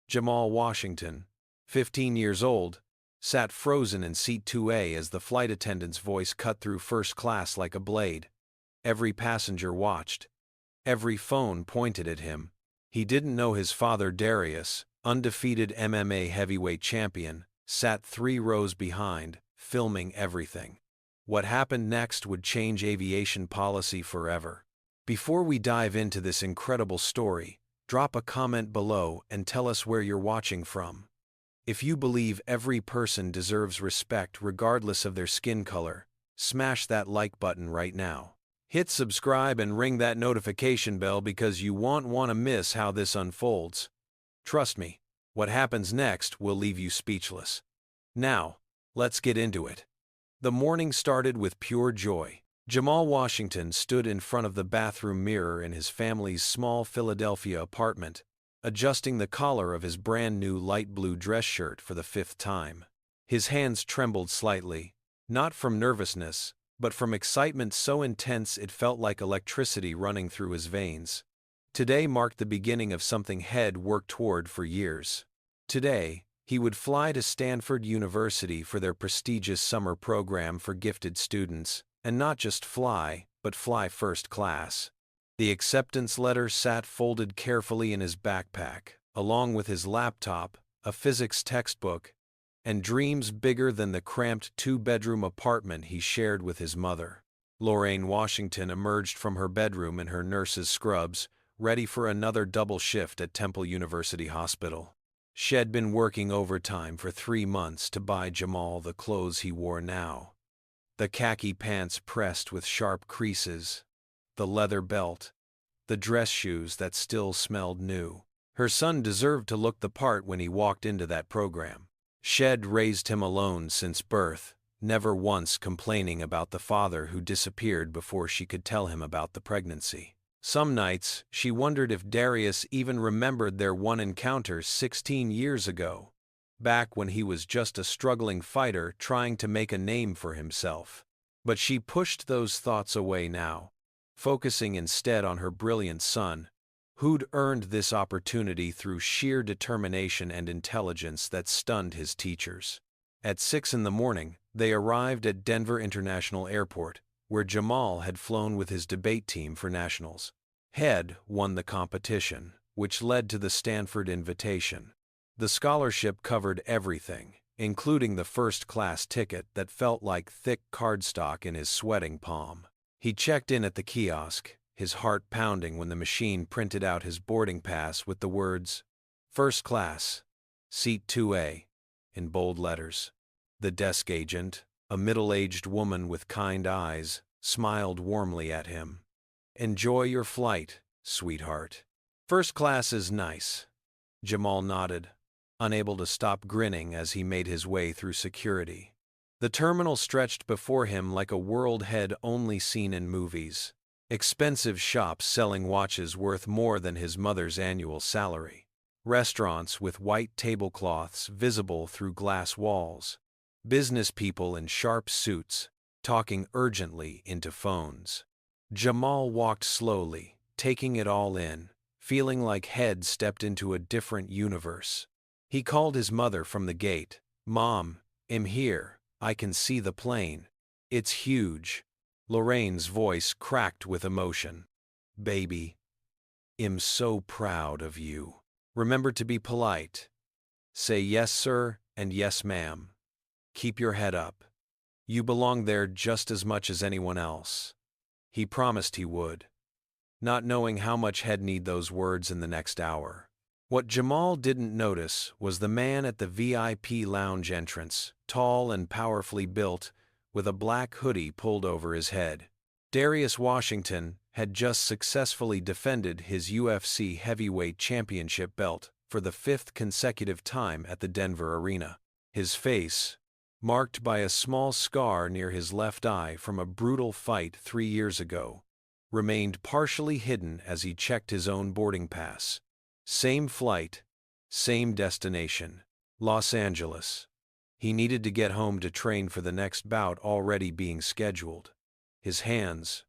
Jamal Washington, 15 years old, sat frozen in seat 2A as the flight attendant's voice cut through first class like a blade. Every passenger watched. Every phone pointed at him. He didn't know his father Darius, undefeated MMA heavyweight champion, sat 3 rows behind, filming everything. What happened next would change aviation policy forever. Before we dive into this incredible story, drop a comment below and tell us where you're watching from. If you believe every person deserves respect regardless of their skin color, smash that like button right now. Hit subscribe and ring that notification bell because you won't want to miss how this unfolds. Trust me, what happens next will leave you speechless. Now, let's get into it. The morning started with pure joy. Jamal Washington stood in front of the bathroom mirror in his family's small Philadelphia apartment, adjusting the collar of his brand-new light blue dress shirt for the 5th time. His hands trembled slightly, not from nervousness, but from excitement so intense it felt like electricity running through his veins. Today marked the beginning of something he'd worked toward for years. Today, he would fly to Stanford University for their prestigious summer program for gifted students, and not just fly, but fly first class. The acceptance letter sat folded carefully in his backpack, along with his laptop, a physics textbook, and dreams bigger than the cramped 2-bedroom apartment he shared with his mother. Lorraine Washington emerged from her bedroom in her nurse's scrubs, ready for another double shift at Temple University Hospital. She'd been working overtime for 3 months to buy Jamal the clothes he wore now. The khaki pants pressed with sharp creases, the leather belt, the dress shoes that still smelled new. Her son deserved to look the part when he walked into that program. She'd raised him alone since birth, never once complaining about the father who disappeared before she could tell him about the pregnancy. Some nights, she wondered if Darius even remembered their one encounter 16 years ago, back when he was just a struggling fighter trying to make a name for himself. But she pushed those thoughts away now, focusing instead on her brilliant son, who'd earned this opportunity through sheer determination and intelligence that stunned his teachers. At 6 in the morning, they arrived at Denver International Airport, where Jamal had flown with his debate team for nationals. He'd won the competition, which led to the Stanford invitation. The scholarship covered everything, including the first-class ticket that felt like thick cardstock in his sweating palm. He checked in at the kiosk, his heart pounding when the machine printed out his boarding pass with the words, "First class, seat 2A," in bold letters. The desk agent, a middle-aged woman with kind eyes, smiled warmly at him. "Enjoy your flight, sweetheart." "First class is nice." Jamal nodded, unable to stop grinning as he made his way through security. The terminal stretched before him like a world he'd only seen in movies. Expensive shops selling watches worth more than his mother's annual salary. Restaurants with white tablecloths visible through glass walls. Business people in sharp suits, talking urgently into phones. Jamal walked slowly, taking it all in, feeling like he'd stepped into a different universe. He called his mother from the gate. "Mom, I'm here. I can see the plane. It's huge." Lorraine's voice cracked with emotion. "Baby, I'm so proud of you. Remember to be polite. Say yes, sir, and yes, ma'am. Keep your head up. You belong there just as much as anyone else." He promised he would, not knowing how much he'd need those words in the next hour. What Jamal didn't notice was the man at the VIP lounge entrance, tall and powerfully built, with a black hoodie pulled over his head. Darius Washington had just successfully defended his UFC heavyweight championship belt for the 5th consecutive time at the Denver arena. His face, marked by a small scar near his left eye from a brutal fight 3 years ago, remained partially hidden as he checked his own boarding pass. Same flight, same destination, Los Angeles. He needed to get home to train for the next bout already being scheduled. His hands,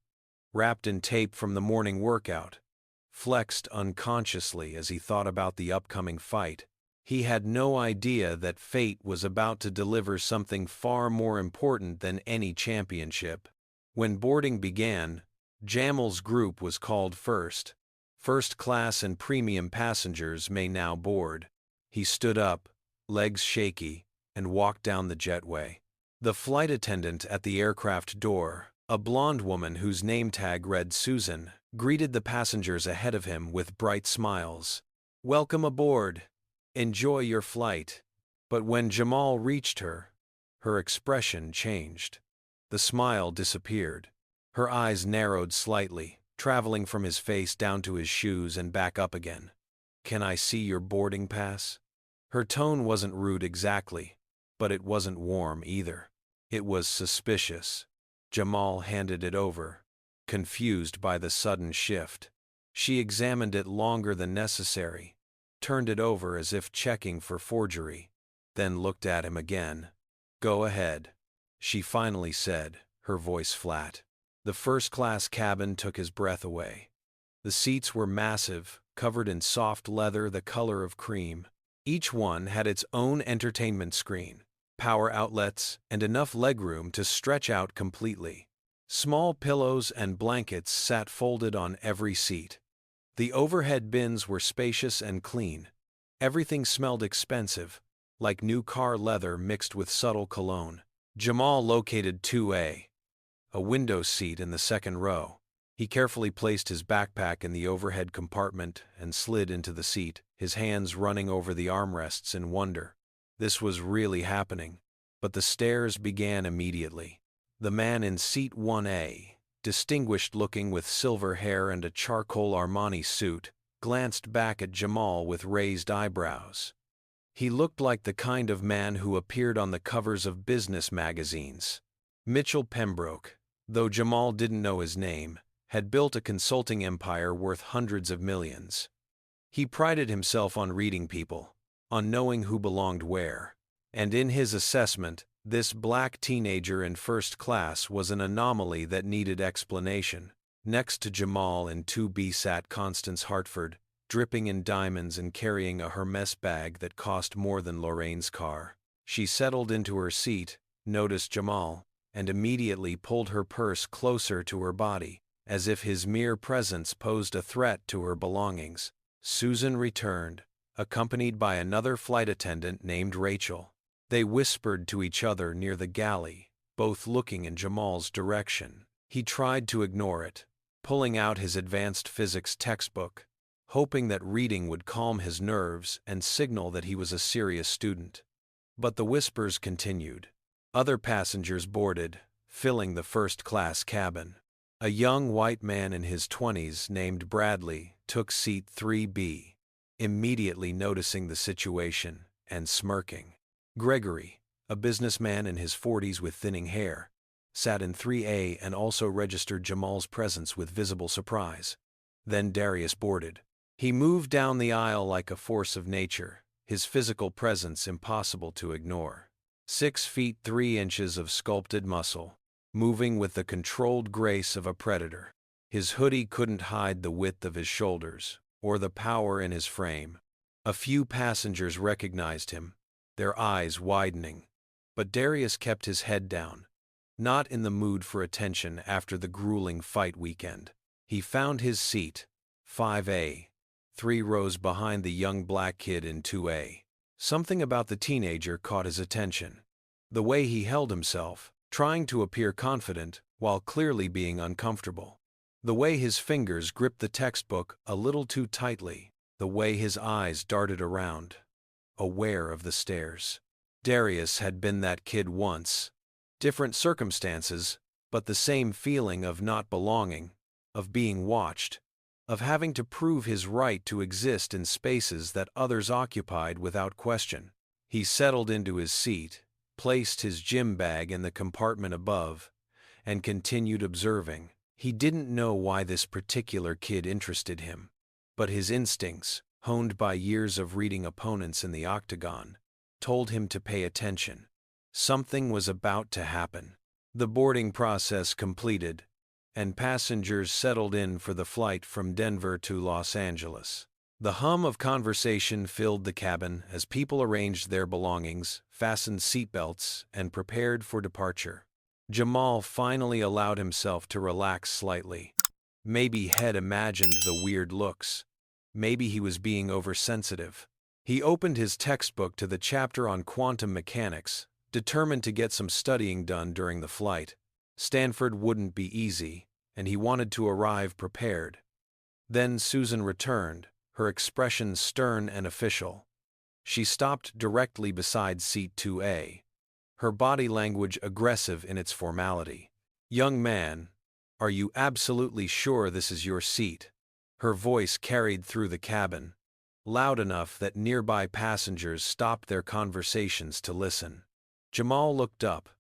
wrapped in tape from the morning workout, flexed unconsciously as he thought about the upcoming fight, He had no idea that fate was about to deliver something far more important than any championship. When boarding began, Jamal's group was called first. First class and premium passengers may now board. He stood up, legs shaky, and walked down the jetway. The flight attendant at the aircraft door, a blonde woman whose name tag read Susan, greeted the passengers ahead of him with bright smiles. "Welcome aboard. Enjoy your flight." But when Jamal reached her, her expression changed. The smile disappeared. Her eyes narrowed slightly, traveling from his face down to his shoes and back up again. "Can I see your boarding pass?" Her tone wasn't rude exactly, but it wasn't warm either. It was suspicious. Jamal handed it over, confused by the sudden shift. She examined it longer than necessary, turned it over as if checking for forgery, then looked at him again. "Go ahead," she finally said, her voice flat. The first-class cabin took his breath away. The seats were massive, covered in soft leather the color of cream. Each one had its own entertainment screen, power outlets, and enough legroom to stretch out completely. Small pillows and blankets sat folded on every seat. The overhead bins were spacious and clean. Everything smelled expensive, like new car leather mixed with subtle cologne. Jamal located 2A, a window seat in the second row. He carefully placed his backpack in the overhead compartment and slid into the seat, his hands running over the armrests in wonder. This was really happening. But the stares began immediately. The man in seat 1A, distinguished-looking with silver hair and a charcoal Armani suit, glanced back at Jamal with raised eyebrows. He looked like the kind of man who appeared on the covers of business magazines. Mitchell Pembroke, though Jamal didn't know his name, had built a consulting empire worth hundreds of millions. He prided himself on reading people, on knowing who belonged where, and in his assessment, this black teenager in first class was an anomaly that needed explanation. Next to Jamal in 2B sat Constance Hartford, dripping in diamonds and carrying a Hermes bag that cost more than Lorraine's car. She settled into her seat, noticed Jamal, and immediately pulled her purse closer to her body, as if his mere presence posed a threat to her belongings. Susan returned, accompanied by another flight attendant named Rachel. They whispered to each other near the galley, both looking in Jamal's direction. He tried to ignore it, pulling out his advanced physics textbook, hoping that reading would calm his nerves and signal that he was a serious student. But the whispers continued. Other passengers boarded, filling the first-class cabin. A young white man in his 20s named Bradley took seat 3B, immediately noticing the situation and smirking. Gregory, a businessman in his 40s with thinning hair, sat in 3A and also registered Jamal's presence with visible surprise. Then Darius boarded. He moved down the aisle like a force of nature, his physical presence impossible to ignore. 6 feet 3 inches of sculpted muscle, moving with the controlled grace of a predator. His hoodie couldn't hide the width of his shoulders, or the power in his frame. A few passengers recognized him, their eyes widening. But Darius kept his head down, not in the mood for attention after the grueling fight weekend. He found his seat, 5A, 3 rows behind the young black kid in 2A. Something about the teenager caught his attention. The way he held himself, trying to appear confident while clearly being uncomfortable. The way his fingers gripped the textbook a little too tightly. The way his eyes darted around, aware of the stares. Darius had been that kid once. Different circumstances, but the same feeling of not belonging, of being watched, of having to prove his right to exist in spaces that others occupied without question. He settled into his seat, placed his gym bag in the compartment above, and continued observing. He didn't know why this particular kid interested him, but his instincts, honed by years of reading opponents in the octagon, told him to pay attention. Something was about to happen. The boarding process completed, and passengers settled in for the flight from Denver to Los Angeles. The hum of conversation filled the cabin as people arranged their belongings, fastened seatbelts, and prepared for departure. Jamal finally allowed himself to relax slightly. Maybe he had imagined the weird looks. Maybe he was being oversensitive. He opened his textbook to the chapter on quantum mechanics, determined to get some studying done during the flight. Stanford wouldn't be easy, and he wanted to arrive prepared. Then Susan returned, her expression stern and official. She stopped directly beside seat 2A, her body language aggressive in its formality. "Young man, are you absolutely sure this is your seat?" Her voice carried through the cabin, loud enough that nearby passengers stopped their conversations to listen. Jamal looked up,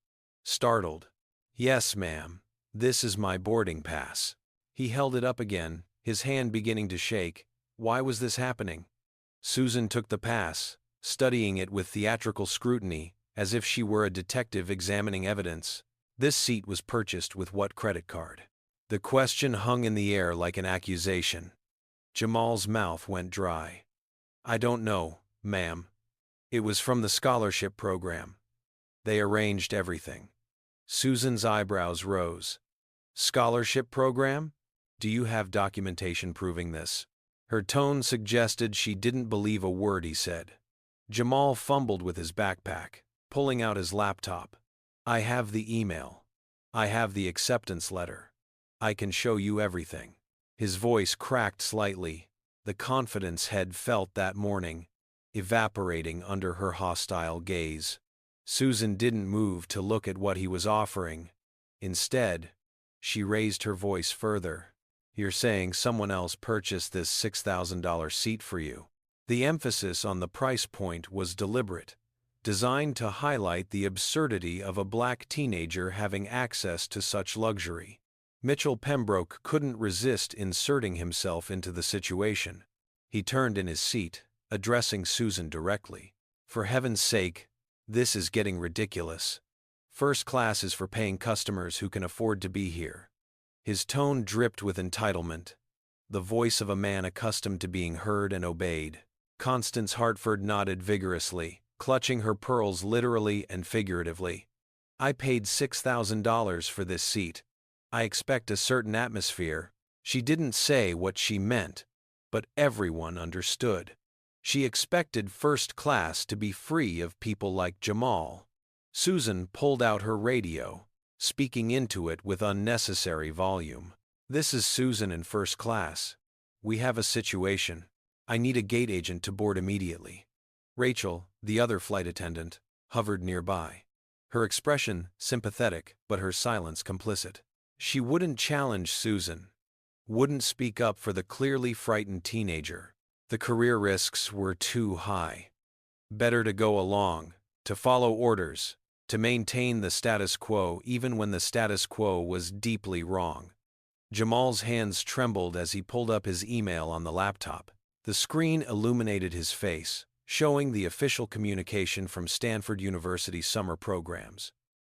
startled. "Yes, ma'am, this is my boarding pass." He held it up again, his hand beginning to shake. Why was this happening? Susan took the pass, studying it with theatrical scrutiny, as if she were a detective examining evidence. This seat was purchased with what credit card? The question hung in the air like an accusation. Jamal's mouth went dry. "I don't know, ma'am. It was from the scholarship program. They arranged everything." Susan's eyebrows rose. "Scholarship program? Do you have documentation proving this?" Her tone suggested she didn't believe a word he said. Jamal fumbled with his backpack, pulling out his laptop. "I have the email. I have the acceptance letter. I can show you everything." His voice cracked slightly, the confidence Head felt that morning, evaporating under her hostile gaze. Susan didn't move to look at what he was offering. Instead, she raised her voice further. "You're saying someone else purchased this $6,000 seat for you." The emphasis on the price point was deliberate, designed to highlight the absurdity of a black teenager having access to such luxury. Mitchell Pembroke couldn't resist inserting himself into the situation. He turned in his seat, addressing Susan directly. "For heaven's sake, this is getting ridiculous. First class is for paying customers who can afford to be here." His tone dripped with entitlement, the voice of a man accustomed to being heard and obeyed. Constance Hartford nodded vigorously, clutching her pearls literally and figuratively. "I paid $6,000 for this seat. I expect a certain atmosphere." She didn't say what she meant, but everyone understood. She expected first class to be free of people like Jamal. Susan pulled out her radio, speaking into it with unnecessary volume. "This is Susan in first class. We have a situation. I need a gate agent to board immediately." Rachel, the other flight attendant, hovered nearby. Her expression sympathetic, but her silence complicit. She wouldn't challenge Susan, wouldn't speak up for the clearly frightened teenager. The career risks were too high. Better to go along, to follow orders, to maintain the status quo even when the status quo was deeply wrong. Jamal's hands trembled as he pulled up his email on the laptop. The screen illuminated his face, showing the official communication from Stanford University summer programs.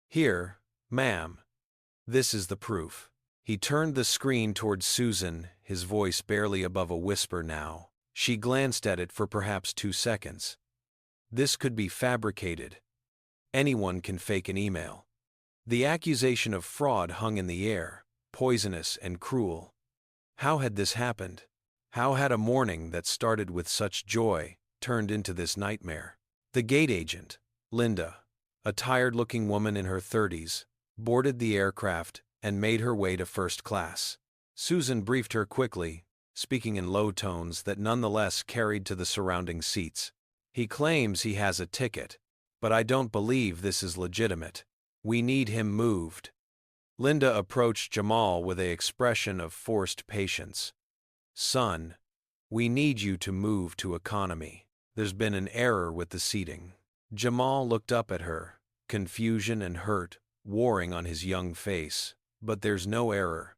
"Here, ma'am. This is the proof." He turned the screen towards Susan, his voice barely above a whisper now. She glanced at it for perhaps 2 seconds. This could be fabricated. Anyone can fake an email. The accusation of fraud hung in the air, poisonous and cruel. How had this happened? How had a morning that started with such joy turned into this nightmare? The gate agent, Linda, a tired-looking woman in her 30s, boarded the aircraft and made her way to first class. Susan briefed her quickly, speaking in low tones that nonetheless carried to the surrounding seats. "He claims he has a ticket, but I don't believe this is legitimate. We need him moved." Linda approached Jamal with an expression of forced patience. "Son, we need you to move to economy. There's been an error with the seating." Jamal looked up at her, confusion and hurt warring on his young face. "But there's no error.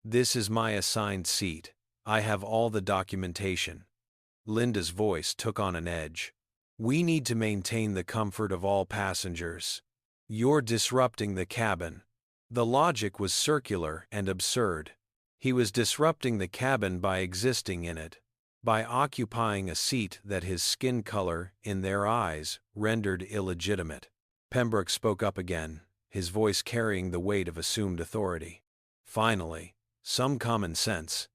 This is my assigned seat. I have all the documentation." Linda's voice took on an edge. "We need to maintain the comfort of all passengers. You're disrupting the cabin." The logic was circular and absurd. He was disrupting the cabin by existing in it. by occupying a seat that his skin color, in their eyes, rendered illegitimate. Pembroke spoke up again, his voice carrying the weight of assumed authority. Finally, some common sense.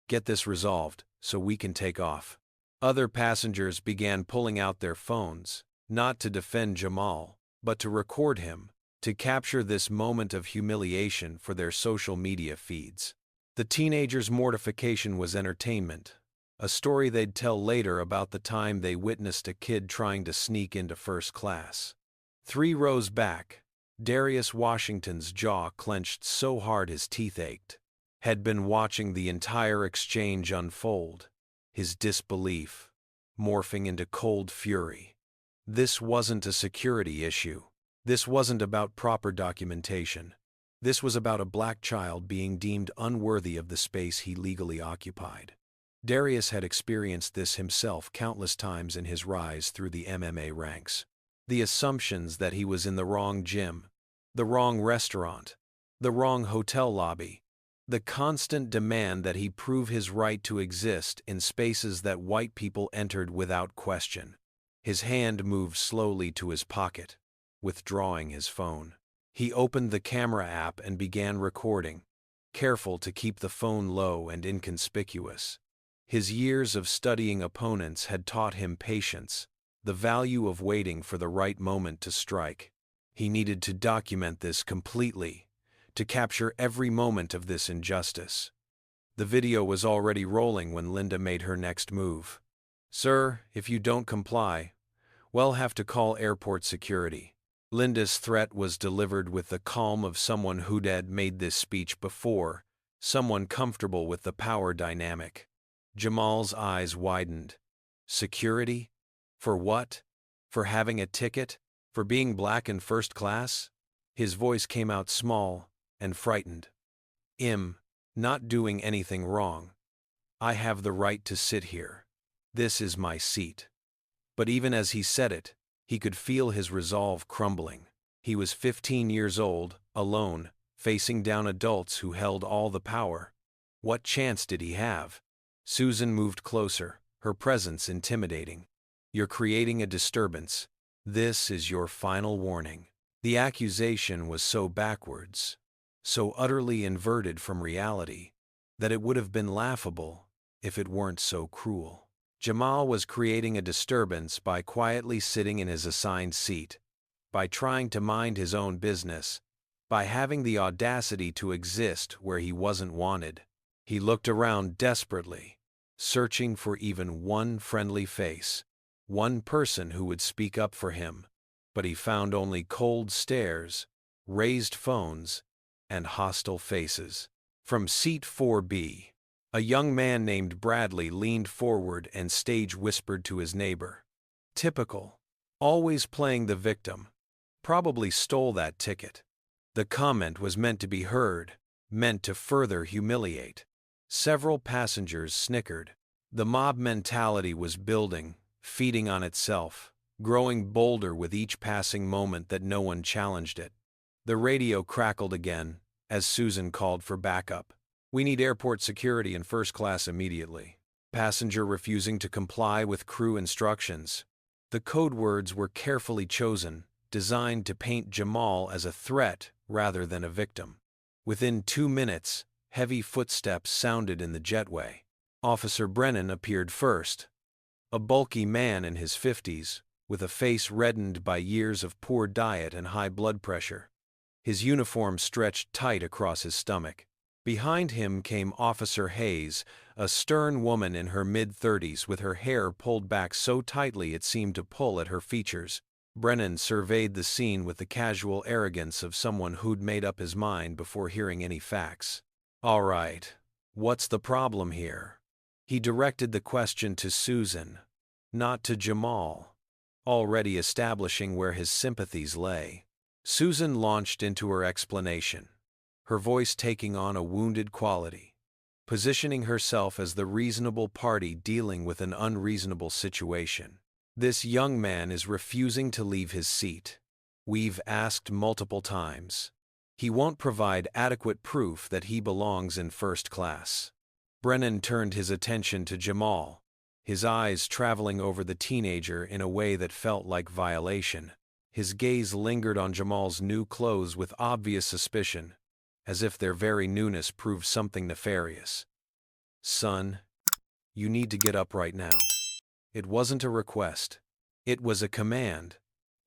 Get this resolved, so we can take off. Other passengers began pulling out their phones, not to defend Jamal, but to record him, to capture this moment of humiliation for their social media feeds. The teenager's mortification was entertainment, a story they'd tell later about the time they witnessed a kid trying to sneak into first class. 3 rows back, Darius Washington's jaw clenched so hard his teeth ached. Had been watching the entire exchange unfold, his disbelief morphing into cold fury. This wasn't a security issue. This wasn't about proper documentation. This was about a black child being deemed unworthy of the space he legally occupied. Darius had experienced this himself countless times in his rise through the MMA ranks. The assumptions that he was in the wrong gym, the wrong restaurant, the wrong hotel lobby, the constant demand that he prove his right to exist in spaces that white people entered without question. His hand moved slowly to his pocket, withdrawing his phone. He opened the camera app and began recording, careful to keep the phone low and inconspicuous. His years of studying opponents had taught him patience, the value of waiting for the right moment to strike. He needed to document this completely, to capture every moment of this injustice. The video was already rolling when Linda made her next move. "Sir, if you don't comply, we'll have to call airport security." Linda's threat was delivered with the calm of someone who'd made this speech before, someone comfortable with the power dynamic. Jamal's eyes widened. Security? For what? For having a ticket? For being black in first class? His voice came out small and frightened. Not doing anything wrong. I have the right to sit here. This is my seat." But even as he said it, he could feel his resolve crumbling. He was 15 years old, alone, facing down adults who held all the power. What chance did he have? Susan moved closer, her presence intimidating. "You're creating a disturbance. This is your final warning." The accusation was so backwards, so utterly inverted from reality, that it would have been laughable if it weren't so cruel. Jamal was creating a disturbance by quietly sitting in his assigned seat, by trying to mind his own business, by having the audacity to exist where he wasn't wanted. He looked around desperately, searching for even one friendly face, one person who would speak up for him, but he found only cold stares, raised phones, and hostile faces. From seat 4B, a young man named Bradley leaned forward and stage whispered to his neighbor. "Typical. Always playing the victim. Probably stole that ticket." The comment was meant to be heard, meant to further humiliate. Several passengers snickered. The mob mentality was building, feeding on itself, growing bolder with each passing moment that no one challenged it. The radio crackled again, as Susan called for backup. "We need airport security in first class immediately." Passenger refusing to comply with crew instructions. The code words were carefully chosen, designed to paint Jamal as a threat rather than a victim. Within 2 minutes, heavy footsteps sounded in the jetway. Officer Brennan appeared first. A bulky man in his 50s, with a face reddened by years of poor diet and high blood pressure. His uniform stretched tight across his stomach. Behind him came Officer Hayes, a stern woman in her mid-30s with her hair pulled back so tightly it seemed to pull at her features. Brennan surveyed the scene with the casual arrogance of someone who'd made up his mind before hearing any facts. "All right, what's the problem here?" He directed the question to Susan, not to Jamal, already establishing where his sympathies lay. Susan launched into her explanation, her voice taking on a wounded quality, positioning herself as the reasonable party dealing with an unreasonable situation. "This young man is refusing to leave his seat. We've asked multiple times. He won't provide adequate proof that he belongs in first class." Brennan turned his attention to Jamal. his eyes traveling over the teenager in a way that felt like violation. His gaze lingered on Jamal's new clothes with obvious suspicion, as if their very newness proved something nefarious. "Son, you need to get up right now." It wasn't a request. It was a command,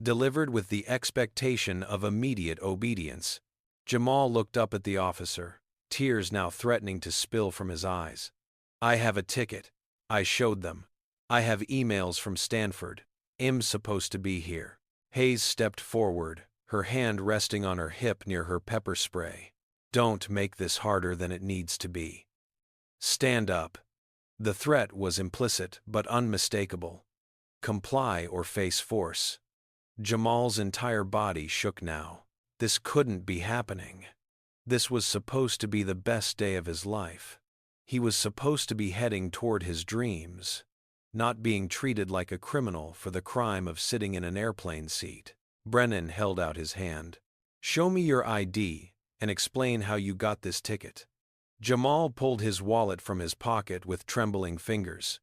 delivered with the expectation of immediate obedience. Jamal looked up at the officer, tears now threatening to spill from his eyes. "I have a ticket." I showed them. "I have emails from Stanford. I'm supposed to be here." Hayes stepped forward, her hand resting on her hip near her pepper spray. "Don't make this harder than it needs to be. Stand up." The threat was implicit but unmistakable. Comply or face force. Jamal's entire body shook now. This couldn't be happening. This was supposed to be the best day of his life. He was supposed to be heading toward his dreams, not being treated like a criminal for the crime of sitting in an airplane seat. Brennan held out his hand. "Show me your ID and explain how you got this ticket." Jamal pulled his wallet from his pocket with trembling fingers,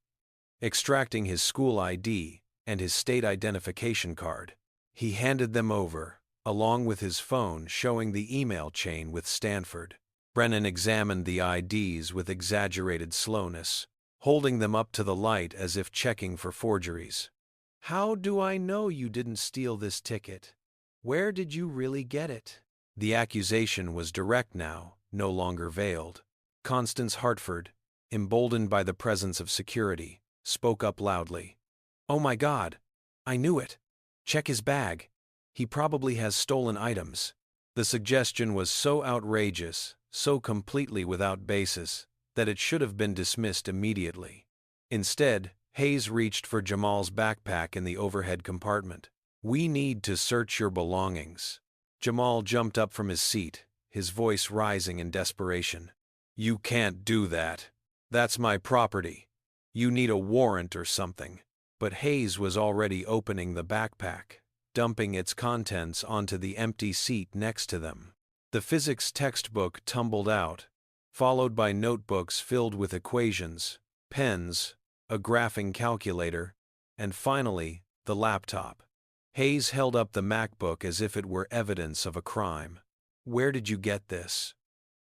extracting his school ID and his state identification card. He handed them over, along with his phone showing the email chain with Stanford. Brennan examined the IDs with exaggerated slowness, holding them up to the light as if checking for forgeries. "How do I know you didn't steal this ticket? Where did you really get it?" The accusation was direct now, no longer veiled. Constance Hartford, emboldened by the presence of security, spoke up loudly. "Oh my God! I knew it! Check his bag. He probably has stolen items." The suggestion was so outrageous, so completely without basis, that it should have been dismissed immediately. Instead, Hayes reached for Jamal's backpack in the overhead compartment. "We need to search your belongings." Jamal jumped up from his seat, his voice rising in desperation. "You can't do that. That's my property. You need a warrant or something." But Hayes was already opening the backpack, dumping its contents onto the empty seat next to them. The physics textbook tumbled out, followed by notebooks filled with equations, pens, a graphing calculator, and finally, the laptop. Hayes held up the MacBook as if it were evidence of a crime. "Where did you get this?"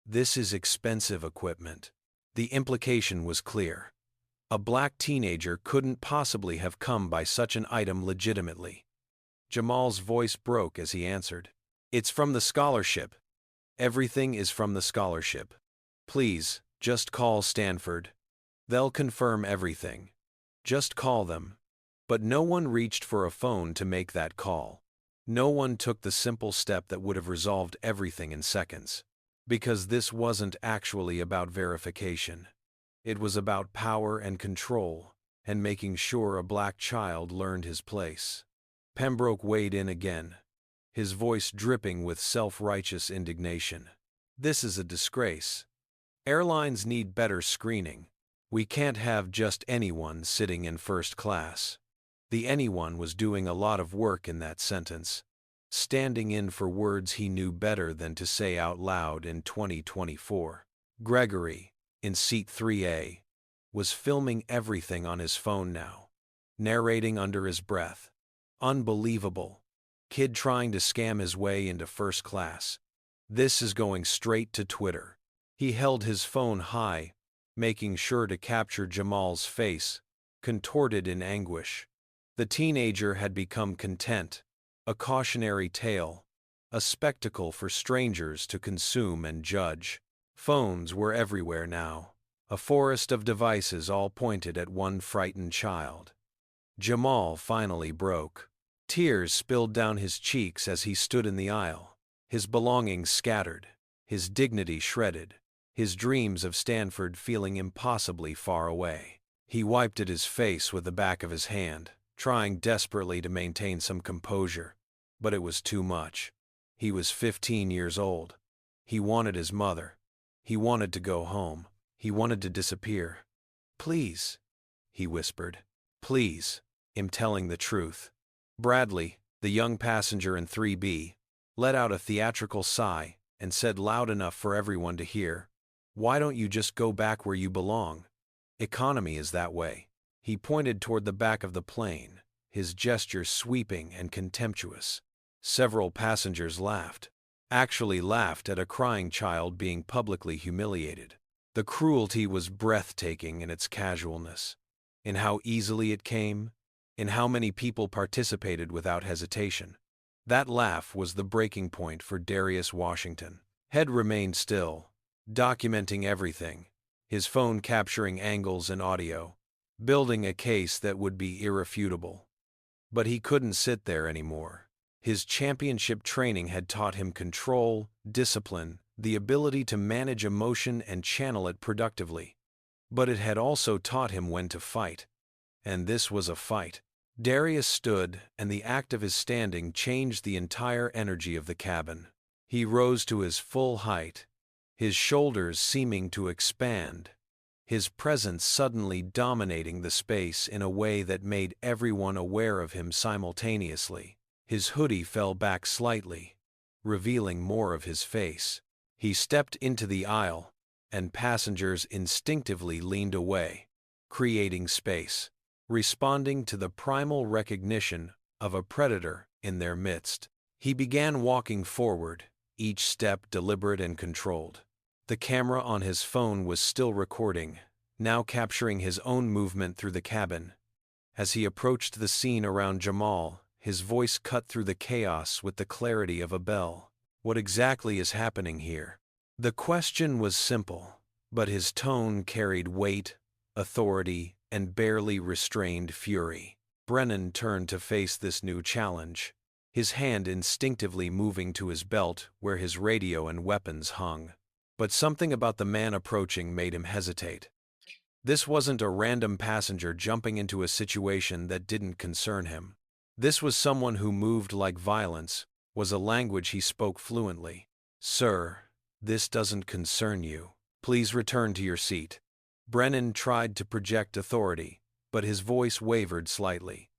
"This is expensive equipment." The implication was clear. A black teenager couldn't possibly have come by such an item legitimately. Jamal's voice broke as he answered. "It's from the scholarship. Everything is from the scholarship. Please, just call Stanford. They'll confirm everything. Just call them." But no one reached for a phone to make that call. No one took the simple step that would have resolved everything in seconds. Because this wasn't actually about verification. It was about power and control, and making sure a black child learned his place. Pembroke weighed in again, his voice dripping with self-righteous indignation. "This is a disgrace. Airlines need better screening. We can't have just anyone sitting in first class." The anyone was doing a lot of work in that sentence, standing in for words he knew better than to say out loud in 2024. Gregory, in seat 3A, was filming everything on his phone now, narrating under his breath. Unbelievable. Kid trying to scam his way into first class. This is going straight to Twitter. He held his phone high, making sure to capture Jamal's face, contorted in anguish. The teenager had become content, a cautionary tale, a spectacle for strangers to consume and judge. Phones were everywhere now, a forest of devices all pointed at one frightened child. Jamal finally broke. Tears spilled down his cheeks as he stood in the aisle, his belongings scattered, his dignity shredded, his dreams of Stanford feeling impossibly far away. He wiped at his face with the back of his hand, trying desperately to maintain some composure, but it was too much. He was 15 years old. He wanted his mother. He wanted to go home. He wanted to disappear. "Please," he whispered. "Please, I'm telling the truth." Bradley, the young passenger in 3B, let out a theatrical sigh and said loud enough for everyone to hear, "Why don't you just go back where you belong? Economy is that way." He pointed toward the back of the plane, his gesture sweeping and contemptuous. Several passengers laughed. Actually laughed at a crying child being publicly humiliated. The cruelty was breathtaking in its casualness, in how easily it came, in how many people participated without hesitation. That laugh was the breaking point for Darius Washington. Head remained still, documenting everything, his phone capturing angles and audio, building a case that would be irrefutable. But he couldn't sit there anymore. His championship training had taught him control, discipline, the ability to manage emotion and channel it productively. But it had also taught him when to fight. And this was a fight. Darius stood, and the act of his standing changed the entire energy of the cabin. He rose to his full height, his shoulders seeming to expand, his presence suddenly dominating the space in a way that made everyone aware of him simultaneously. His hoodie fell back slightly, revealing more of his face. He stepped into the aisle, and passengers instinctively leaned away, creating space, responding to the primal recognition of a predator in their midst. He began walking forward, each step deliberate and controlled. The camera on his phone was still recording, now capturing his own movement through the cabin. As he approached the scene around Jamal, his voice cut through the chaos with the clarity of a bell. What exactly is happening here? The question was simple, but his tone carried weight, authority, and barely restrained fury. Brennan turned to face this new challenge, his hand instinctively moving to his belt where his radio and weapons hung. But something about the man approaching made him hesitate. This wasn't a random passenger jumping into a situation that didn't concern him. This was someone who moved like violence, was a language he spoke fluently. "Sir, this doesn't concern you. Please return to your seat." Brennan tried to project authority, but his voice wavered slightly.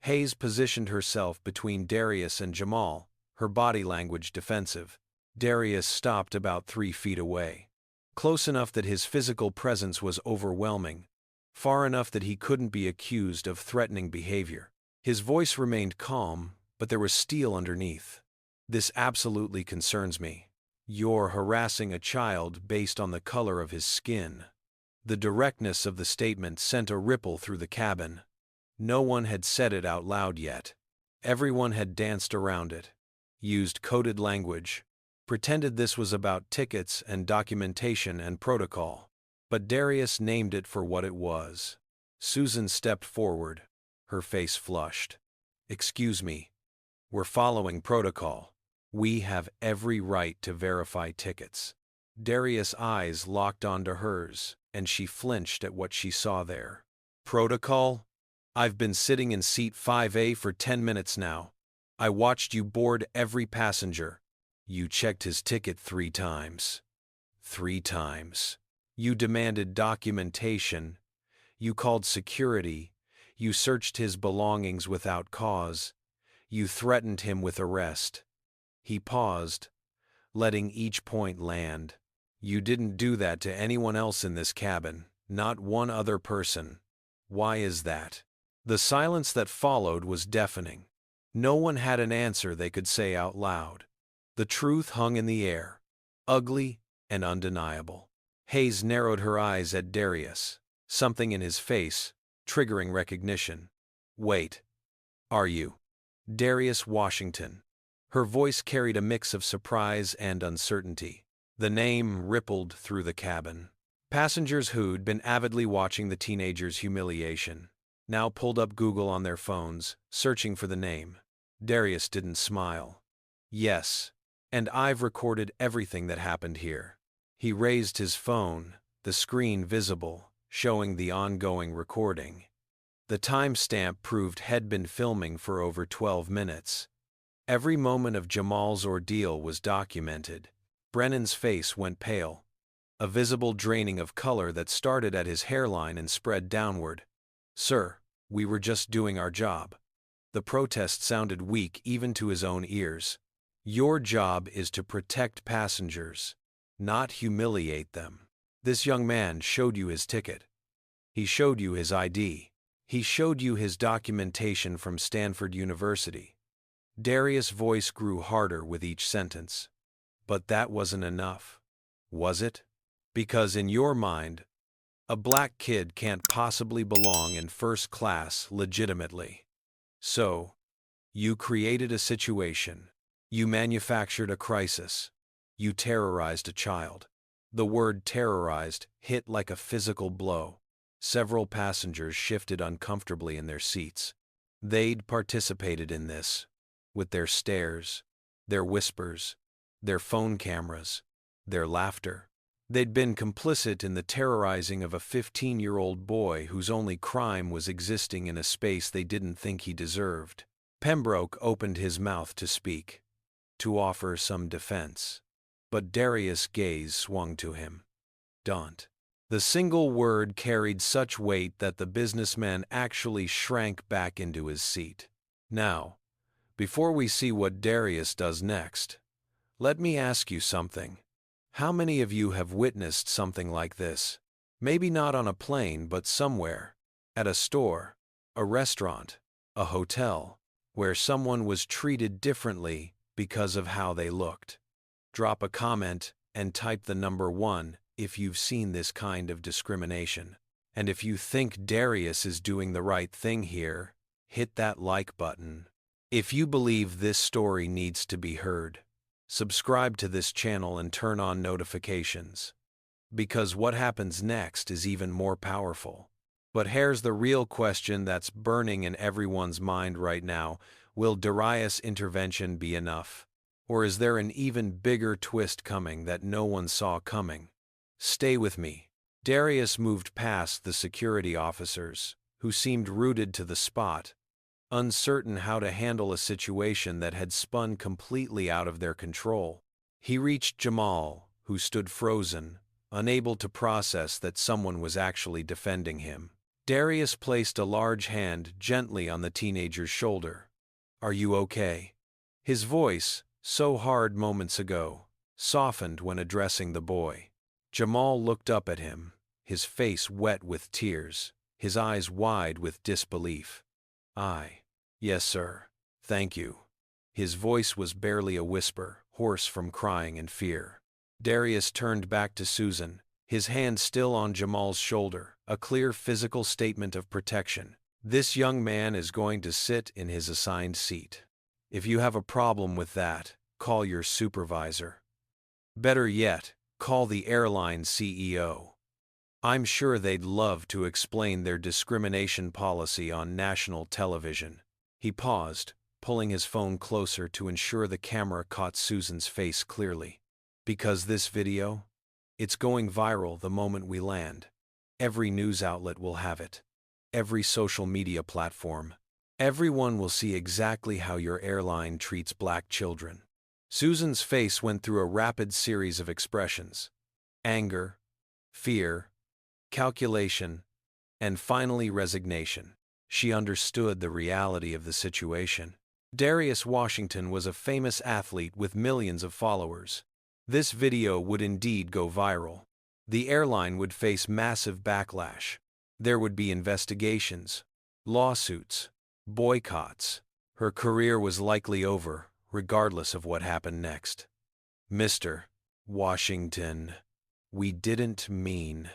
Hayes positioned herself between Darius and Jamal, her body language defensive. Darius stopped about 3 feet away, close enough that his physical presence was overwhelming, far enough that he couldn't be accused of threatening behavior. His voice remained calm, but there was steel underneath. "This absolutely concerns me. You're harassing a child based on the color of his skin." The directness of the statement sent a ripple through the cabin. No one had said it out loud yet. Everyone had danced around it, used coded language, pretended this was about tickets and documentation and protocol. But Darius named it for what it was. Susan stepped forward, her face flushed. "Excuse me. We're following protocol. We have every right to verify tickets." Darius' eyes locked onto hers, and she flinched at what she saw there. "Protocol? I've been sitting in seat 5A for 10 minutes now. I watched you board every passenger. You checked his ticket 3 times. 3 times. You demanded documentation. You called security. You searched his belongings without cause. You threatened him with arrest." He paused, letting each point land. "You didn't do that to anyone else in this cabin, not one other person. Why is that?" The silence that followed was deafening. No one had an answer they could say out loud. The truth hung in the air, ugly and undeniable. Hayes narrowed her eyes at Darius, something in his face, triggering recognition. "Wait. Are you Darius Washington?" Her voice carried a mix of surprise and uncertainty. The name rippled through the cabin. Passengers who'd been avidly watching the teenager's humiliation now pulled up Google on their phones, searching for the name. Darius didn't smile. "Yes, and I've recorded everything that happened here." He raised his phone, the screen visible, showing the ongoing recording. The timestamp proved he'd been filming for over 12 minutes. Every moment of Jamal's ordeal was documented. Brennan's face went pale, a visible draining of color that started at his hairline and spread downward. "Sir, we were just doing our job." The protest sounded weak even to his own ears. "Your job is to protect passengers, not humiliate them. This young man showed you his ticket. He showed you his ID. He showed you his documentation from Stanford University. Darius' voice grew harder with each sentence. But that wasn't enough, was it? Because in your mind, a black kid can't possibly belong in first class legitimately. So, you created a situation. You manufactured a crisis. You terrorized a child. The word terrorized hit like a physical blow. Several passengers shifted uncomfortably in their seats. They'd participated in this, with their stares, their whispers, their phone cameras, their laughter. They'd been complicit in the terrorizing of a 15-year-old boy whose only crime was existing in a space they didn't think he deserved. Pembroke opened his mouth to speak, to offer some defense. But Darius' gaze swung to him. Don't. The single word carried such weight that the businessman actually shrank back into his seat. Now, before we see what Darius does next, let me ask you something. How many of you have witnessed something like this? Maybe not on a plane, but somewhere. At a store, a restaurant, a hotel, where someone was treated differently because of how they looked. Drop a comment and type the number 1 if you've seen this kind of discrimination. And if you think Darius is doing the right thing here, hit that like button. If you believe this story needs to be heard, subscribe to this channel and turn on notifications. Because what happens next is even more powerful. But here's the real question that's burning in everyone's mind right now. Will Darius' intervention be enough? Or is there an even bigger twist coming that no one saw coming? Stay with me. Darius moved past the security officers, who seemed rooted to the spot, uncertain how to handle a situation that had spun completely out of their control. He reached Jamal, who stood frozen, unable to process that someone was actually defending him. Darius placed a large hand gently on the teenager's shoulder. "Are you okay?" His voice, so hard moments ago, softened when addressing the boy. Jamal looked up at him, his face wet with tears, his eyes wide with disbelief. Yes, sir. Thank you." His voice was barely a whisper, hoarse from crying and fear. Darius turned back to Susan, his hand still on Jamal's shoulder, a clear physical statement of protection. "This young man is going to sit in his assigned seat. If you have a problem with that, call your supervisor. Better yet, call the airline CEO. I'm sure they'd love to explain their discrimination policy on national television." He paused, pulling his phone closer to ensure the camera caught Susan's face clearly. "Because this video, it's going viral the moment we land. Every news outlet will have it. Every social media platform. Everyone will see exactly how your airline treats black children." Susan's face went through a rapid series of expressions: anger, fear, calculation, and finally resignation. She understood the reality of the situation. Darius Washington was a famous athlete with millions of followers. This video would indeed go viral. The airline would face massive backlash. There would be investigations, lawsuits, boycotts. Her career was likely over, regardless of what happened next. "Mr. Washington, we didn't mean..."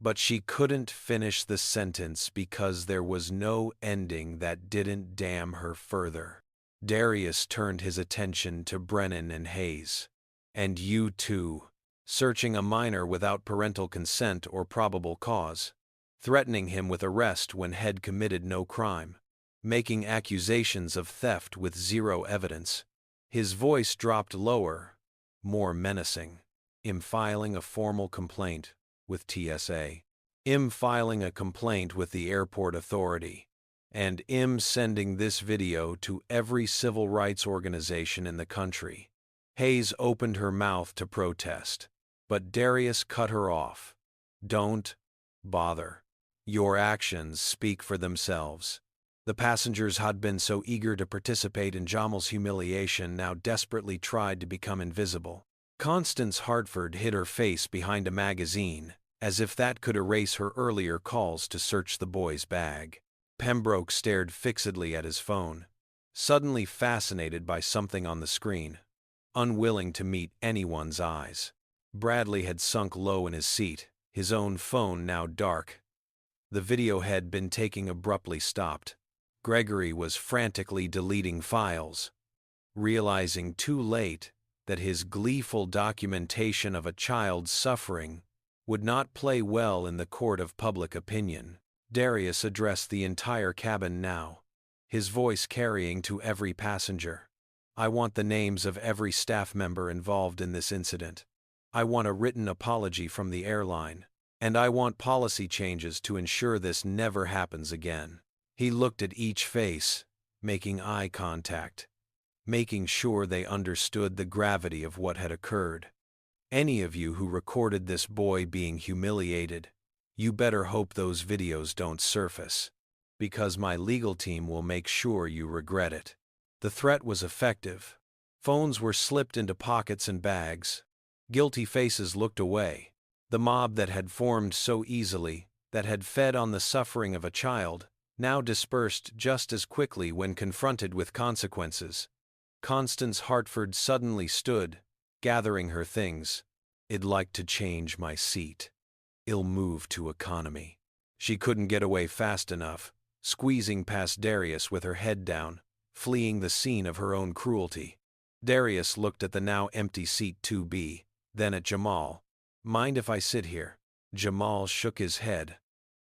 But she couldn't finish the sentence because there was no ending that didn't damn her further. Darius turned his attention to Brennan and Hayes. "And you too," searching a minor without parental consent or probable cause, threatening him with arrest when had committed no crime, making accusations of theft with zero evidence. His voice dropped lower, more menacing. Filing a formal complaint with TSA, filing a complaint with the airport authority, and sending this video to every civil rights organization in the country. Hayes opened her mouth to protest, but Darius cut her off. "Don't bother. Your actions speak for themselves." The passengers had been so eager to participate in Jamal's humiliation now desperately tried to become invisible. Constance Hartford hid her face behind a magazine, as if that could erase her earlier calls to search the boy's bag. Pembroke stared fixedly at his phone, suddenly fascinated by something on the screen, unwilling to meet anyone's eyes. Bradley had sunk low in his seat, his own phone now dark. The video had been taken abruptly stopped. Gregory was frantically deleting files, realizing too late that his gleeful documentation of a child's suffering would not play well in the court of public opinion. Darius addressed the entire cabin now, his voice carrying to every passenger. I want the names of every staff member involved in this incident. I want a written apology from the airline, and I want policy changes to ensure this never happens again. He looked at each face, making eye contact, making sure they understood the gravity of what had occurred. Any of you who recorded this boy being humiliated, you better hope those videos don't surface, because my legal team will make sure you regret it. The threat was effective. Phones were slipped into pockets and bags. Guilty faces looked away. The mob that had formed so easily, that had fed on the suffering of a child, now dispersed just as quickly when confronted with consequences. Constance Hartford suddenly stood, gathering her things. I'd like to change my seat. I'll move to economy. She couldn't get away fast enough, squeezing past Darius with her head down, fleeing the scene of her own cruelty. Darius looked at the now empty seat 2B, then at Jamal. Mind if I sit here? Jamal shook his head,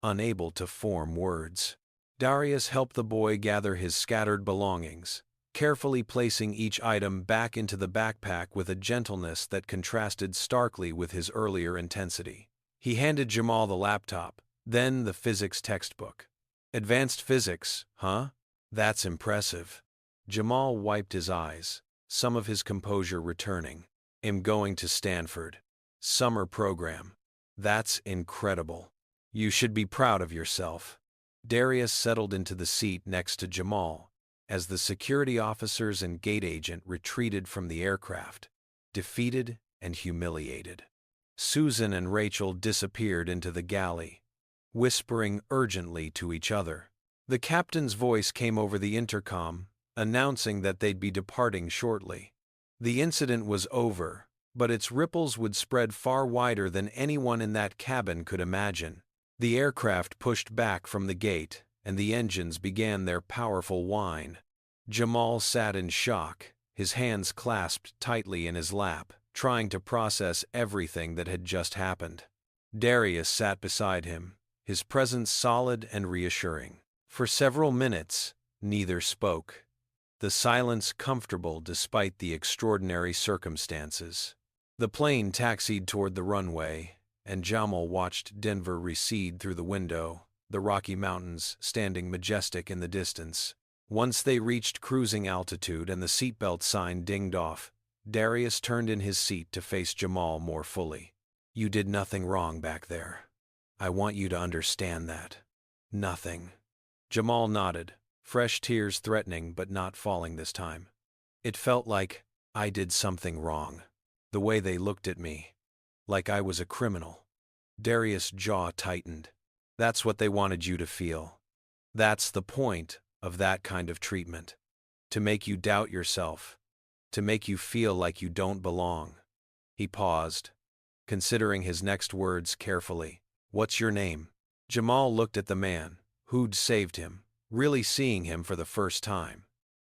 unable to form words. Darius helped the boy gather his scattered belongings, carefully placing each item back into the backpack with a gentleness that contrasted starkly with his earlier intensity. He handed Jamal the laptop, then the physics textbook. Advanced physics, huh? That's impressive. Jamal wiped his eyes, some of his composure returning. I'm going to Stanford. Summer program. That's incredible. You should be proud of yourself. Darius settled into the seat next to Jamal, as the security officers and gate agent retreated from the aircraft, defeated and humiliated. Susan and Rachel disappeared into the galley, whispering urgently to each other. The captain's voice came over the intercom, announcing that they'd be departing shortly. The incident was over, but its ripples would spread far wider than anyone in that cabin could imagine. The aircraft pushed back from the gate, and the engines began their powerful whine. Jamal sat in shock, his hands clasped tightly in his lap, trying to process everything that had just happened. Darius sat beside him, his presence solid and reassuring. For several minutes, neither spoke, the silence comfortable despite the extraordinary circumstances. The plane taxied toward the runway, and Jamal watched Denver recede through the window, the Rocky Mountains standing majestic in the distance. Once they reached cruising altitude and the seatbelt sign dinged off, Darius turned in his seat to face Jamal more fully. You did nothing wrong back there. I want you to understand that. Nothing. Jamal nodded, fresh tears threatening but not falling this time. It felt like I did something wrong. The way they looked at me. Like I was a criminal. Darius' jaw tightened. That's what they wanted you to feel. That's the point of that kind of treatment. To make you doubt yourself. To make you feel like you don't belong. He paused, considering his next words carefully. What's your name? Jamal looked at the man who'd saved him, really seeing him for the first time.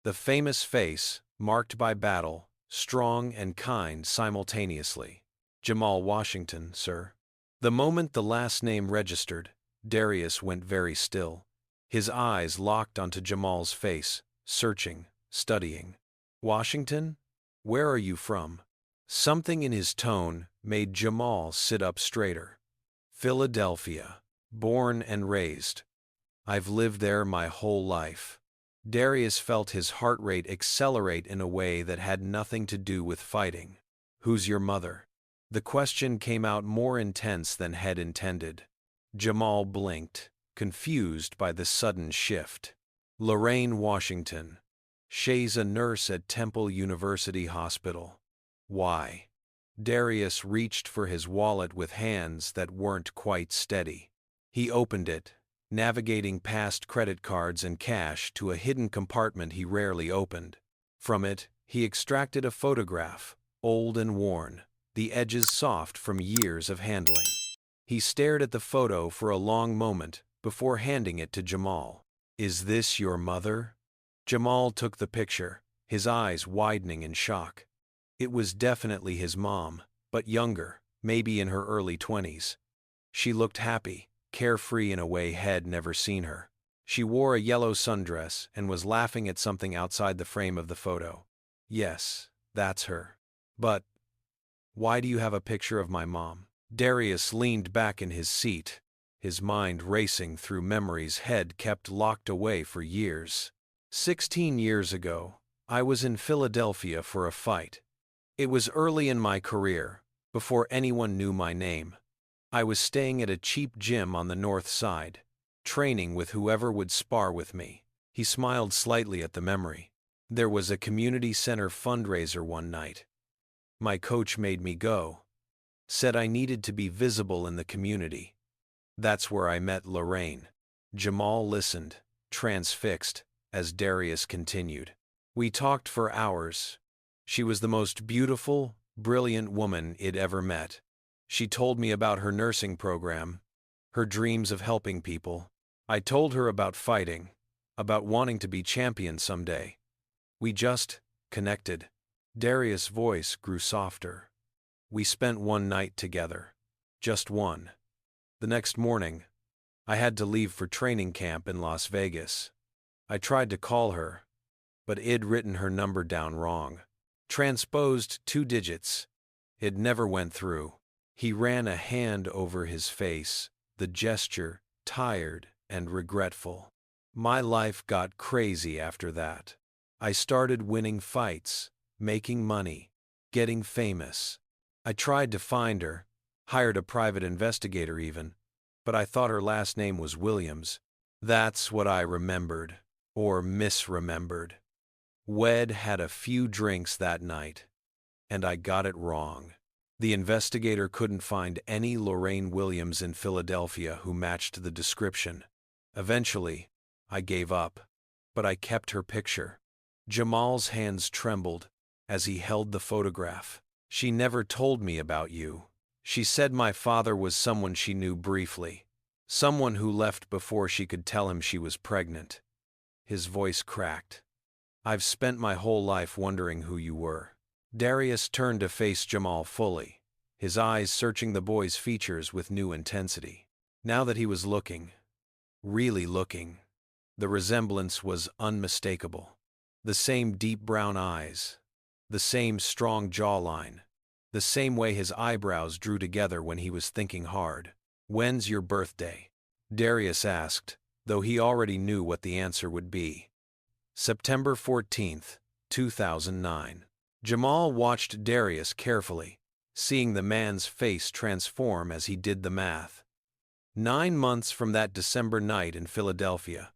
The famous face, marked by battle, strong and kind simultaneously. Jamal Washington, sir. The moment the last name registered, Darius went very still. His eyes locked onto Jamal's face, searching, studying. Washington? Where are you from? Something in his tone made Jamal sit up straighter. Philadelphia. Born and raised. I've lived there my whole life. Darius felt his heart rate accelerate in a way that had nothing to do with fighting. Who's your mother? The question came out more intense than had intended. Jamal blinked, confused by the sudden shift. Lorraine Washington. She's a nurse at Temple University Hospital. Why? Darius reached for his wallet with hands that weren't quite steady. He opened it, navigating past credit cards and cash to a hidden compartment he rarely opened. From it, he extracted a photograph, old and worn, the edges soft from years of handling. He stared at the photo for a long moment before handing it to Jamal. "Is this your mother?" Jamal took the picture, his eyes widening in shock. It was definitely his mom, but younger, maybe in her early 20s. She looked happy, carefree in a way He'd never seen her. She wore a yellow sundress and was laughing at something outside the frame of the photo. "Yes, that's her. But why do you have a picture of my mom?" Darius leaned back in his seat, his mind racing through memories He'd kept locked away for years. 16 years ago, I was in Philadelphia for a fight. It was early in my career, before anyone knew my name. I was staying at a cheap gym on the north side, training with whoever would spar with me. He smiled slightly at the memory. There was a community center fundraiser one night. My coach made me go. Said I needed to be visible in the community. That's where I met Lorraine. Jamal listened, transfixed, as Darius continued. We talked for hours. She was the most beautiful, brilliant woman I'd ever met. She told me about her nursing program, her dreams of helping people. I told her about fighting, about wanting to be champion someday. We just connected. Darius' voice grew softer. We spent one night together. Just one. The next morning, I had to leave for training camp in Las Vegas. I tried to call her, but I'd written her number down wrong. Transposed 2 digits. It never went through. He ran a hand over his face, the gesture tired and regretful. My life got crazy after that. I started winning fights, making money, getting famous. I tried to find her, hired a private investigator even, but I thought her last name was Williams. That's what I remembered, or misremembered. We'd had a few drinks that night, and I got it wrong. The investigator couldn't find any Lorraine Williams in Philadelphia who matched the description. Eventually, I gave up, but I kept her picture. Jamal's hands trembled as he held the photograph. She never told me about you. She said my father was someone she knew briefly, someone who left before she could tell him she was pregnant. His voice cracked. I've spent my whole life wondering who you were. Darius turned to face Jamal fully, his eyes searching the boy's features with new intensity. Now that he was looking, really looking, the resemblance was unmistakable. The same deep brown eyes, the same strong jawline, the same way his eyebrows drew together when he was thinking hard. "When's your birthday?" Darius asked, though he already knew what the answer would be. September 14th, 2009. Jamal watched Darius carefully, seeing the man's face transform as he did the math. 9 months from that December night in Philadelphia.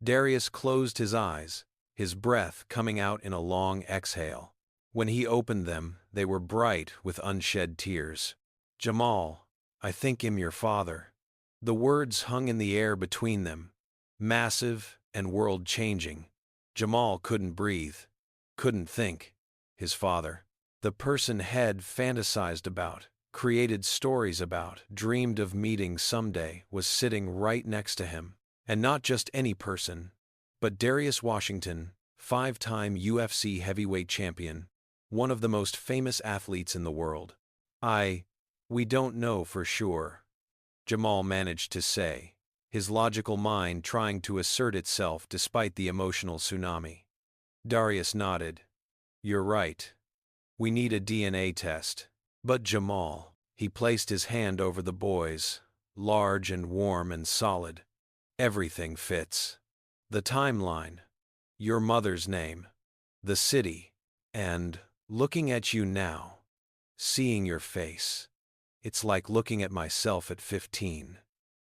Darius closed his eyes, his breath coming out in a long exhale. When he opened them, they were bright with unshed tears. "Jamal, I think I'm your father." The words hung in the air between them, massive and world-changing. Jamal couldn't breathe, couldn't think. His father, the person He'd fantasized about, created stories about, dreamed of meeting someday, was sitting right next to him. And not just any person, but Darius Washington, 5-time UFC heavyweight champion, one of the most famous athletes in the world. We don't know for sure," Jamal managed to say, his logical mind trying to assert itself despite the emotional tsunami. Darius nodded. "You're right. We need a DNA test." "But Jamal," he placed his hand over the boy's, large and warm and solid. "Everything fits. The timeline, your mother's name, the city, and, looking at you now, seeing your face, it's like looking at myself at 15.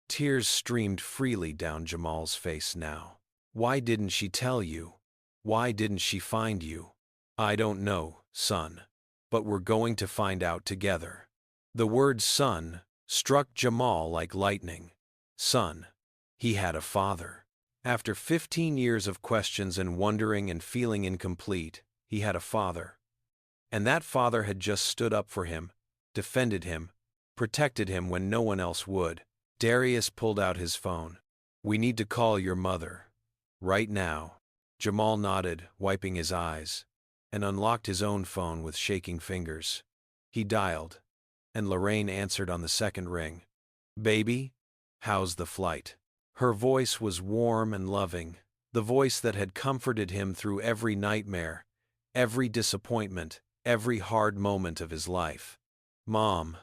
Tears streamed freely down Jamal's face now. "Why didn't she tell you? Why didn't she find you?" "I don't know, son. But we're going to find out together." The word son struck Jamal like lightning. Son. He had a father. After 15 years of questions and wondering and feeling incomplete, he had a father. And that father had just stood up for him, defended him, protected him when no one else would. Darius pulled out his phone. "We need to call your mother. Right now." Jamal nodded, wiping his eyes, and unlocked his own phone with shaking fingers. He dialed, and Lorraine answered on the second ring. "Baby, how's the flight?" Her voice was warm and loving, the voice that had comforted him through every nightmare, every disappointment, every hard moment of his life. "Mom,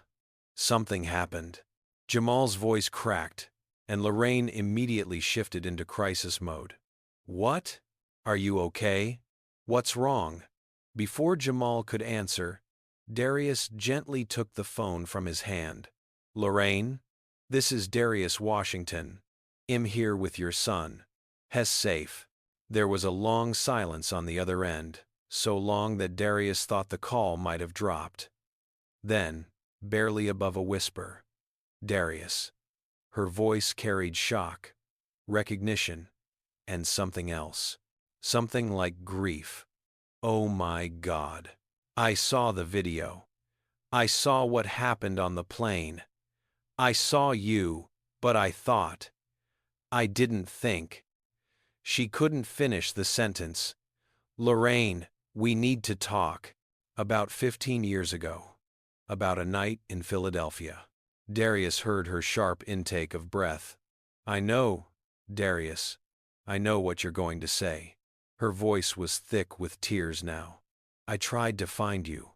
something happened." Jamal's voice cracked, and Lorraine immediately shifted into crisis mode. "What? Are you okay? What's wrong?" Before Jamal could answer, Darius gently took the phone from his hand. "Lorraine, this is Darius Washington. I'm here with your son. He's safe." There was a long silence on the other end, so long that Darius thought the call might have dropped. Then, barely above a whisper, "Darius." Her voice carried shock, recognition, and something else. Something like grief. "Oh my God. I saw the video. I saw what happened on the plane. I saw you, but I didn't think." She couldn't finish the sentence. "Lorraine, we need to talk." About 15 years ago. About a night in Philadelphia. Darius heard her sharp intake of breath. "I know, Darius. I know what you're going to say." Her voice was thick with tears now. "I tried to find you.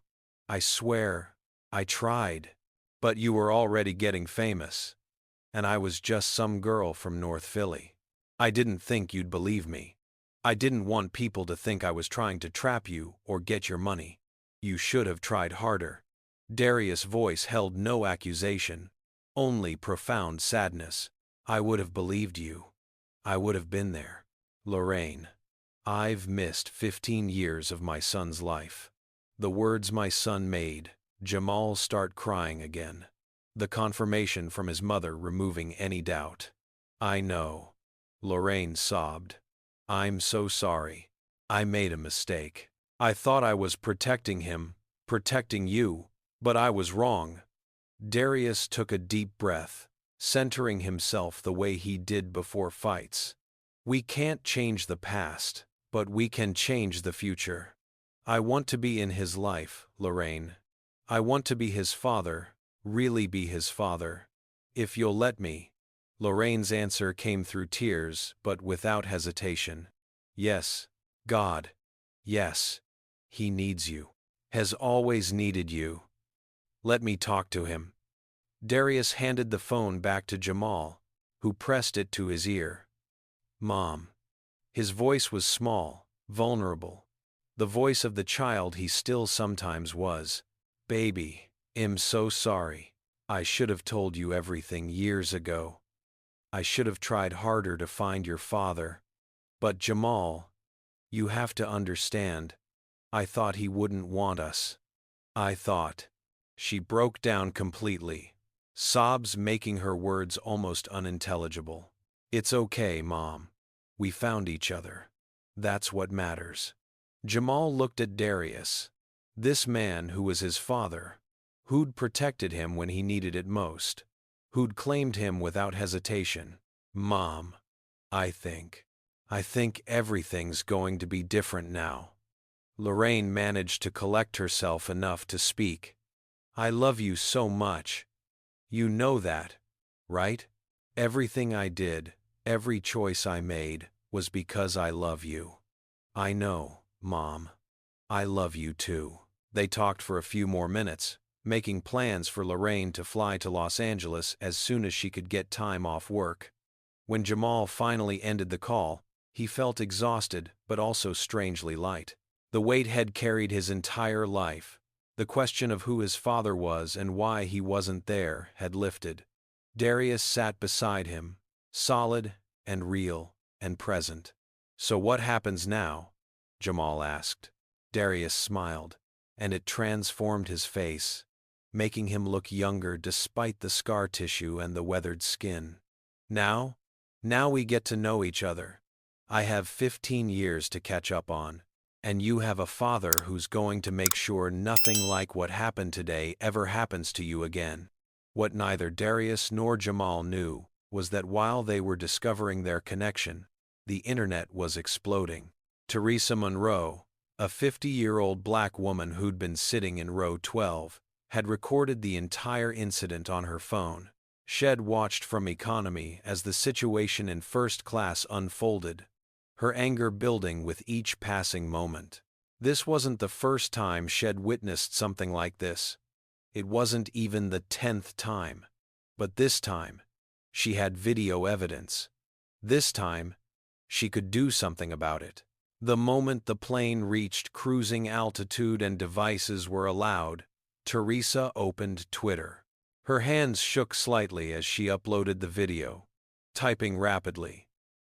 I swear, I tried. But you were already getting famous. And I was just some girl from North Philly. I didn't think you'd believe me. I didn't want people to think I was trying to trap you or get your money. You should have tried harder." Darius' voice held no accusation, only profound sadness. "I would have believed you. I would have been there. Lorraine, I've missed 15 years of my son's life." The words my son made Jamal start crying again. The confirmation from his mother removing any doubt. "I know." Lorraine sobbed. "I'm so sorry. I made a mistake. I thought I was protecting him, protecting you, but I was wrong." Darius took a deep breath, centering himself the way he did before fights. "We can't change the past, but we can change the future. I want to be in his life, Lorraine. I want to be his father, really be his father. If you'll let me." Lorraine's answer came through tears, but without hesitation. "Yes, God. Yes. He needs you. Has always needed you. Let me talk to him." Darius handed the phone back to Jamal, who pressed it to his ear. "Mom." His voice was small, vulnerable. The voice of the child he still sometimes was. "Baby, I'm so sorry. I should have told you everything years ago. I should have tried harder to find your father. But Jamal, you have to understand. I thought he wouldn't want us. I thought." She broke down completely, sobs making her words almost unintelligible. "It's okay, Mom. We found each other. That's what matters." Jamal looked at Darius. This man who was his father, who'd protected him when he needed it most, who'd claimed him without hesitation. "Mom, I think everything's going to be different now." Lorraine managed to collect herself enough to speak. "I love you so much. You know that, right? Everything I did, every choice I made, was because I love you." "I know, Mom. I love you too." They talked for a few more minutes, making plans for Lorraine to fly to Los Angeles as soon as she could get time off work. When Jamal finally ended the call, he felt exhausted but also strangely light. The weight had carried his entire life. The question of who his father was and why he wasn't there had lifted. Darius sat beside him, solid and real and present. "So what happens now?" Jamal asked. Darius smiled, and it transformed his face, making him look younger despite the scar tissue and the weathered skin. "Now? Now we get to know each other. I have 15 years to catch up on, and you have a father who's going to make sure nothing like what happened today ever happens to you again." What neither Darius nor Jamal knew was that while they were discovering their connection, the internet was exploding. Teresa Monroe, a 50-year-old black woman who'd been sitting in row 12, had recorded the entire incident on her phone. Shed watched from economy as the situation in first class unfolded, her anger building with each passing moment. This wasn't the first time Shed witnessed something like this. It wasn't even the 10th time. But this time, she had video evidence. This time, she could do something about it. The moment the plane reached cruising altitude and devices were allowed, Teresa opened Twitter. Her hands shook slightly as she uploaded the video, typing rapidly.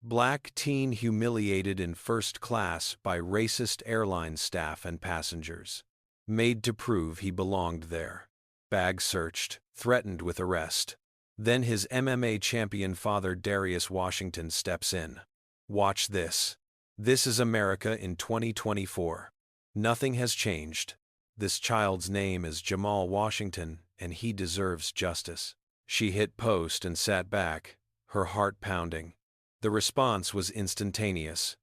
"Black teen humiliated in first class by racist airline staff and passengers. Made to prove he belonged there. Bag searched, threatened with arrest." Then his MMA champion father Darius Washington steps in. "Watch this. This is America in 2024. Nothing has changed. This child's name is Jamal Washington, and he deserves justice." She hit post and sat back, her heart pounding. The response was instantaneous.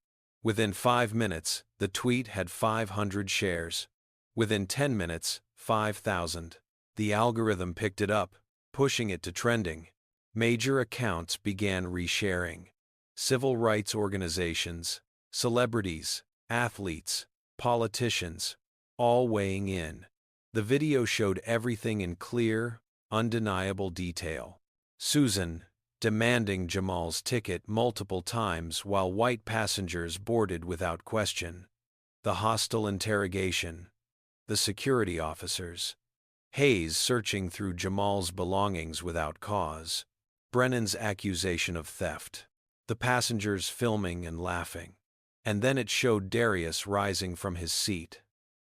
Within 5 minutes, the tweet had 500 shares. Within 10 minutes, 5,000. The algorithm picked it up, pushing it to trending. Major accounts began resharing. Civil rights organizations, celebrities, athletes, politicians, all weighing in. The video showed everything in clear, undeniable detail. Susan, demanding Jamal's ticket multiple times while white passengers boarded without question. The hostile interrogation. The security officers. Hayes searching through Jamal's belongings without cause. Brennan's accusation of theft. The passengers filming and laughing. And then it showed Darius rising from his seat.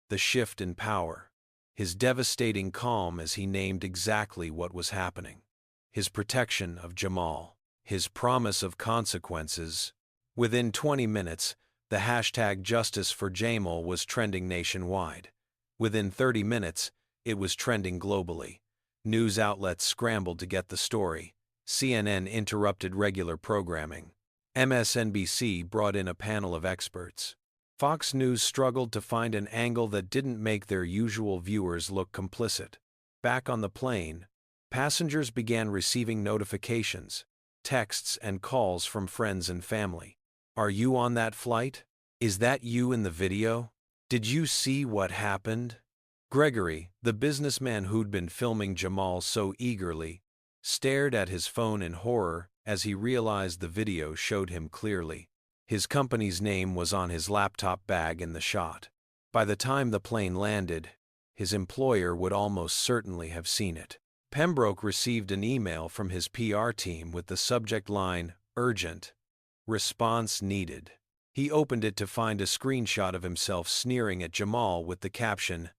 The shift in power. His devastating calm as he named exactly what was happening. His protection of Jamal. His promise of consequences. Within 20 minutes, the hashtag Justice for Jamal was trending nationwide. Within 30 minutes, it was trending globally. News outlets scrambled to get the story. CNN interrupted regular programming. MSNBC brought in a panel of experts. Fox News struggled to find an angle that didn't make their usual viewers look complicit. Back on the plane, passengers began receiving notifications, texts and calls from friends and family. "Are you on that flight? Is that you in the video? Did you see what happened?" Gregory, the businessman who'd been filming Jamal so eagerly, stared at his phone in horror as he realized the video showed him clearly. His company's name was on his laptop bag in the shot. By the time the plane landed, his employer would almost certainly have seen it. Pembroke received an email from his PR team with the subject line, "Urgent. Response needed." He opened it to find a screenshot of himself sneering at Jamal with the caption,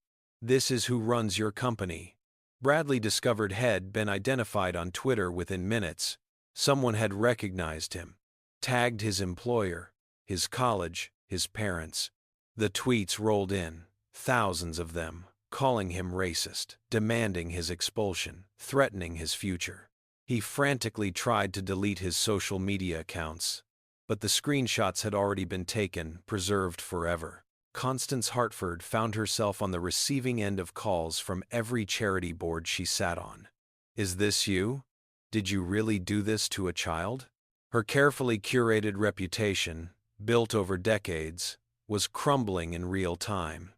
"This is who runs your company." Bradley discovered had been identified on Twitter within minutes. Someone had recognized him, tagged his employer, his college, his parents. The tweets rolled in, thousands of them, calling him racist, demanding his expulsion, threatening his future. He frantically tried to delete his social media accounts, but the screenshots had already been taken, preserved forever. Constance Hartford found herself on the receiving end of calls from every charity board she sat on. "Is this you? Did you really do this to a child?" Her carefully curated reputation, built over decades, was crumbling in real time.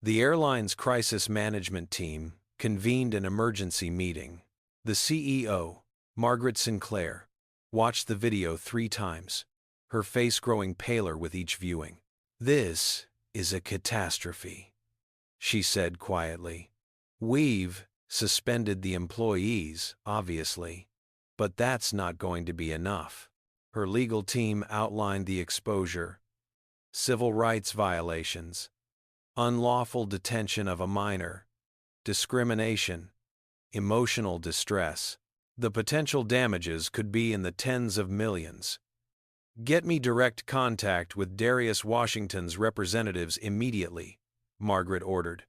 The airline's crisis management team convened an emergency meeting. The CEO, Margaret Sinclair, watched the video 3 times, her face growing paler with each viewing. "This is a catastrophe," she said quietly. "We've suspended the employees, obviously, but that's not going to be enough." Her legal team outlined the exposure: civil rights violations, unlawful detention of a minor, discrimination, emotional distress, The potential damages could be in the tens of millions. Get me direct contact with Darius Washington's representatives immediately, Margaret ordered.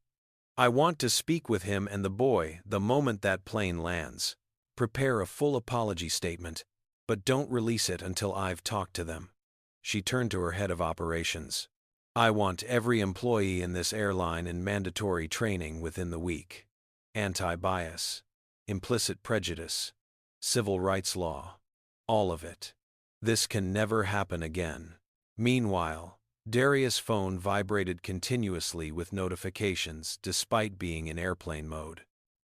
I want to speak with him and the boy the moment that plane lands. Prepare a full apology statement, but don't release it until I've talked to them. She turned to her head of operations. I want every employee in this airline in mandatory training within the week. Anti-bias, implicit prejudice, civil rights law, all of it. This can never happen again. Meanwhile, Darius' phone vibrated continuously with notifications despite being in airplane mode.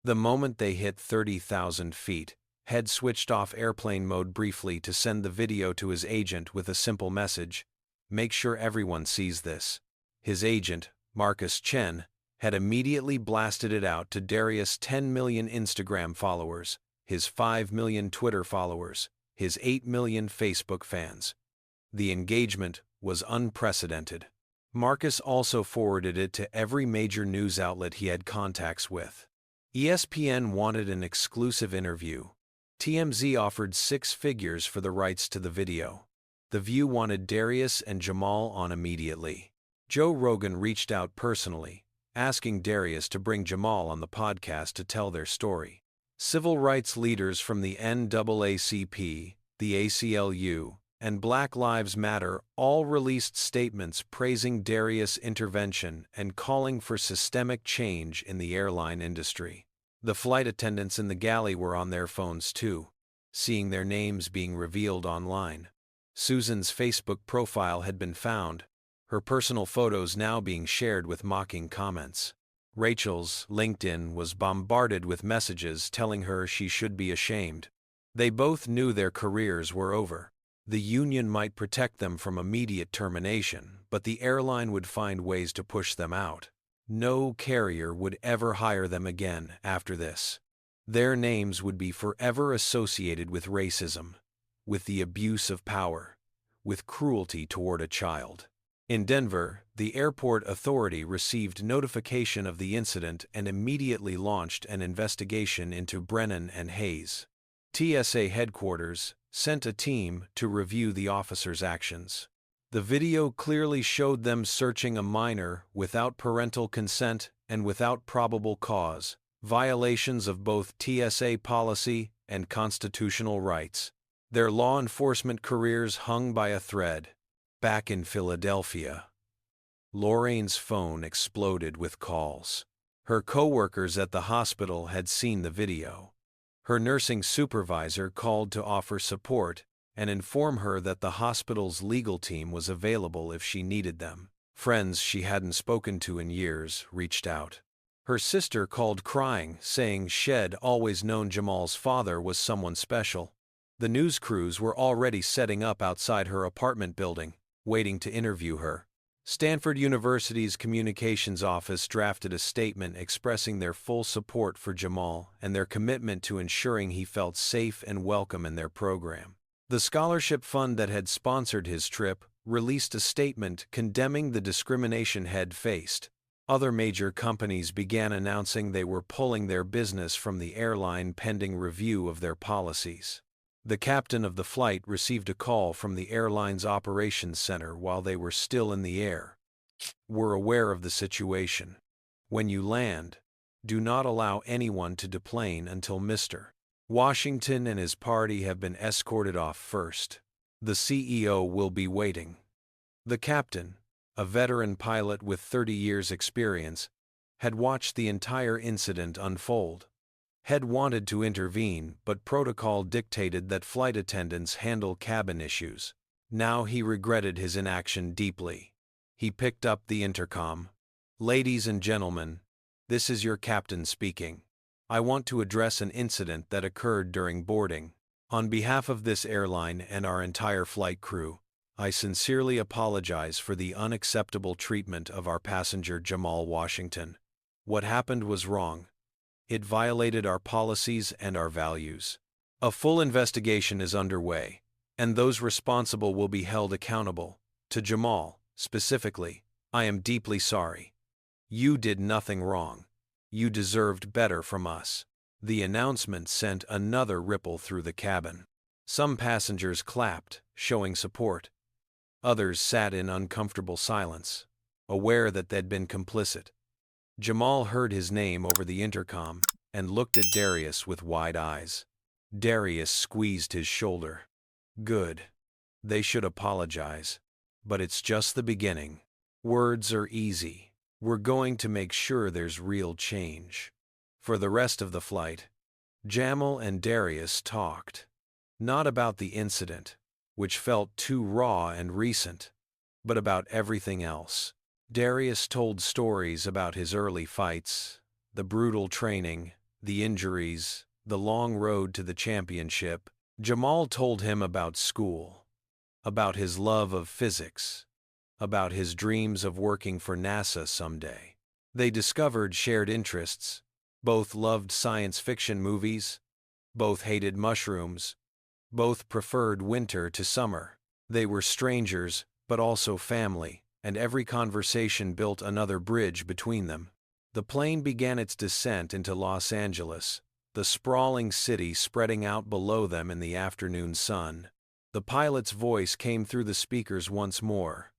The moment they hit 30,000 feet, Head switched off airplane mode briefly to send the video to his agent with a simple message: make sure everyone sees this. His agent, Marcus Chen, had immediately blasted it out to Darius' 10 million Instagram followers, his 5 million Twitter followers, his 8 million Facebook fans. The engagement was unprecedented. Marcus also forwarded it to every major news outlet he had contacts with. ESPN wanted an exclusive interview. TMZ offered 6 figures for the rights to the video. The View wanted Darius and Jamal on immediately. Joe Rogan reached out personally, asking Darius to bring Jamal on the podcast to tell their story. Civil rights leaders from the NAACP, the ACLU, and Black Lives Matter all released statements praising Darius' intervention and calling for systemic change in the airline industry. The flight attendants in the galley were on their phones too, seeing their names being revealed online. Susan's Facebook profile had been found, her personal photos now being shared with mocking comments. Rachel's LinkedIn was bombarded with messages telling her she should be ashamed. They both knew their careers were over. The union might protect them from immediate termination, but the airline would find ways to push them out. No carrier would ever hire them again after this. Their names would be forever associated with racism, with the abuse of power, with cruelty toward a child. In Denver, the airport authority received notification of the incident and immediately launched an investigation into Brennan and Hayes. TSA headquarters sent a team to review the officers' actions. The video clearly showed them searching a minor without parental consent and without probable cause, violations of both TSA policy and constitutional rights. Their law enforcement careers hung by a thread. Back in Philadelphia, Lorraine's phone exploded with calls. Her coworkers at the hospital had seen the video. Her nursing supervisor called to offer support and inform her that the hospital's legal team was available if she needed them. Friends she hadn't spoken to in years reached out. Her sister called crying, saying she'd always known Jamal's father was someone special. The news crews were already setting up outside her apartment building, waiting to interview her. Stanford University's communications office drafted a statement expressing their full support for Jamal and their commitment to ensuring he felt safe and welcome in their program. The scholarship fund that had sponsored his trip released a statement condemning the discrimination Head faced. Other major companies began announcing they were pulling their business from the airline pending review of their policies. The captain of the flight received a call from the airline's operations center while they were still in the air. We're aware of the situation. When you land, do not allow anyone to deplane until Mr. Washington and his party have been escorted off first. The CEO will be waiting. The captain, a veteran pilot with 30 years' experience, had watched the entire incident unfold. Head wanted to intervene, but protocol dictated that flight attendants handle cabin issues. Now he regretted his inaction deeply. He picked up the intercom. Ladies and gentlemen, this is your captain speaking. I want to address an incident that occurred during boarding. On behalf of this airline and our entire flight crew, I sincerely apologize for the unacceptable treatment of our passenger Jamal Washington. What happened was wrong. It violated our policies and our values. A full investigation is underway, and those responsible will be held accountable. To Jamal, specifically, I am deeply sorry. You did nothing wrong. You deserved better from us. The announcement sent another ripple through the cabin. Some passengers clapped, showing support. Others sat in uncomfortable silence, aware that they'd been complicit. Jamal heard his name over the intercom and looked at Darius with wide eyes. Darius squeezed his shoulder. Good. They should apologize. But it's just the beginning. Words are easy. We're going to make sure there's real change. For the rest of the flight, Jamal and Darius talked. Not about the incident, which felt too raw and recent, but about everything else. Darius told stories about his early fights, the brutal training, the injuries, the long road to the championship. Jamal told him about school, about his love of physics, about his dreams of working for NASA someday. They discovered shared interests. Both loved science fiction movies, both hated mushrooms, both preferred winter to summer. They were strangers, but also family, and every conversation built another bridge between them. The plane began its descent into Los Angeles, the sprawling city spreading out below them in the afternoon sun. The pilot's voice came through the speakers once more.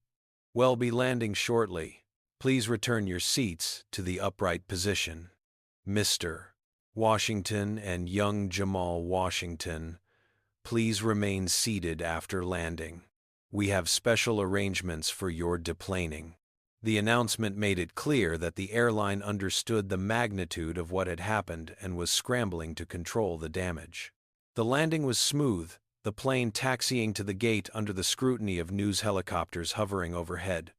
"We'll be landing shortly. Please return your seats to the upright position. Mr. Washington and young Jamal Washington, please remain seated after landing. We have special arrangements for your deplaning." The announcement made it clear that the airline understood the magnitude of what had happened and was scrambling to control the damage. The landing was smooth, the plane taxiing to the gate under the scrutiny of news helicopters hovering overhead.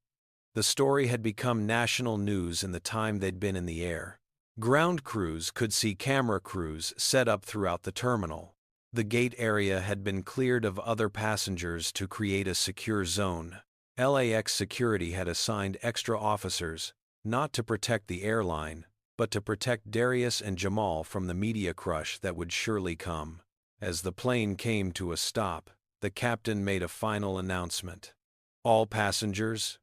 The story had become national news in the time they'd been in the air. Ground crews could see camera crews set up throughout the terminal. The gate area had been cleared of other passengers to create a secure zone. LAX security had assigned extra officers, not to protect the airline, but to protect Darius and Jamal from the media crush that would surely come. As the plane came to a stop, the captain made a final announcement. "All passengers,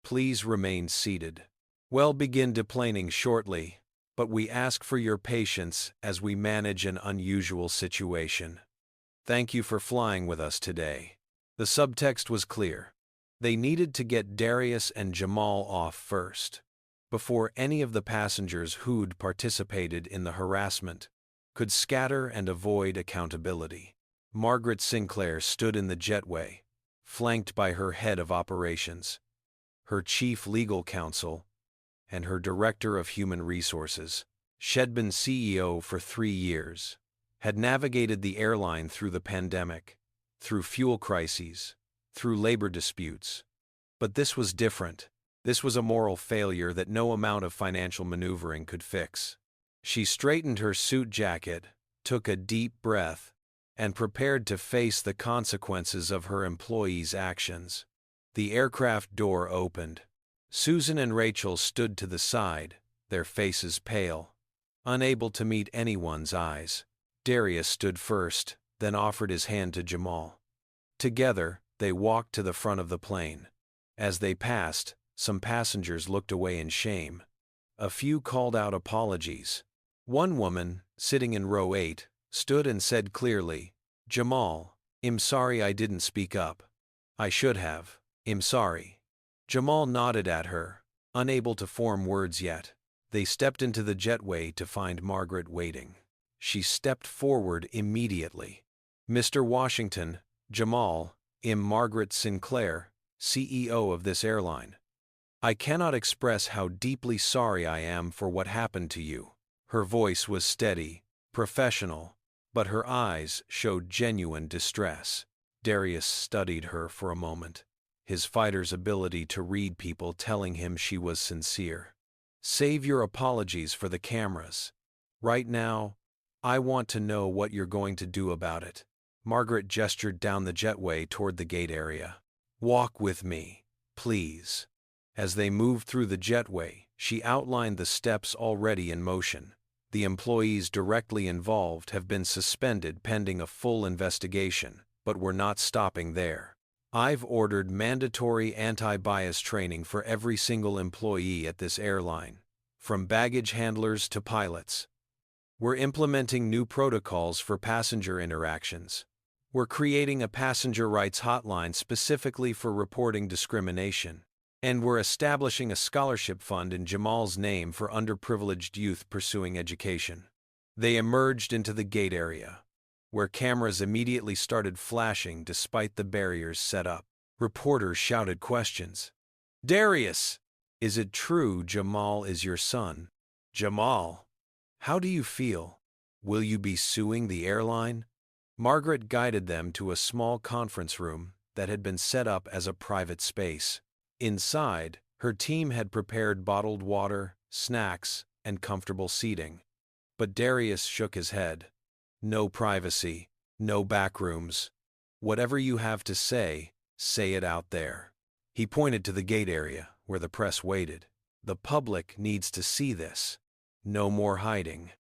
please remain seated. We'll begin deplaning shortly, but we ask for your patience as we manage an unusual situation. Thank you for flying with us today." The subtext was clear. They needed to get Darius and Jamal off first, before any of the passengers who'd participated in the harassment could scatter and avoid accountability. Margaret Sinclair stood in the jetway, flanked by her head of operations, her chief legal counsel, and her director of human resources. She'd been CEO for 3 years, had navigated the airline through the pandemic, through fuel crises, through labor disputes. But this was different. This was a moral failure that no amount of financial maneuvering could fix. She straightened her suit jacket, took a deep breath, and prepared to face the consequences of her employees' actions. The aircraft door opened. Susan and Rachel stood to the side, their faces pale, unable to meet anyone's eyes. Darius stood first, then offered his hand to Jamal. Together, they walked to the front of the plane. As they passed, some passengers looked away in shame. A few called out apologies. One woman, sitting in row 8, stood and said clearly, "Jamal, I'm sorry I didn't speak up. I should have. I'm sorry." Jamal nodded at her, unable to form words yet. They stepped into the jetway to find Margaret waiting. She stepped forward immediately. "Mr. Washington, Jamal, I'm Margaret Sinclair, CEO of this airline. I cannot express how deeply sorry I am for what happened to you." Her voice was steady, professional, but her eyes showed genuine distress. Darius studied her for a moment, his fighter's ability to read people telling him she was sincere. "Save your apologies for the cameras. Right now, I want to know what you're going to do about it." Margaret gestured down the jetway toward the gate area. "Walk with me, please." As they moved through the jetway, she outlined the steps already in motion. The employees directly involved have been suspended pending a full investigation, but we're not stopping there. I've ordered mandatory anti-bias training for every single employee at this airline, from baggage handlers to pilots. We're implementing new protocols for passenger interactions. We're creating a passenger rights hotline specifically for reporting discrimination. And we're establishing a scholarship fund in Jamal's name for underprivileged youth pursuing education. They emerged into the gate area, where cameras immediately started flashing despite the barriers set up. Reporters shouted questions. Darius! Is it true Jamal is your son? Jamal! How do you feel? Will you be suing the airline? Margaret guided them to a small conference room that had been set up as a private space. Inside, her team had prepared bottled water, snacks, and comfortable seating. But Darius shook his head. No privacy, no backrooms. Whatever you have to say it out there. He pointed to the gate area, where the press waited. The public needs to see this. No more hiding.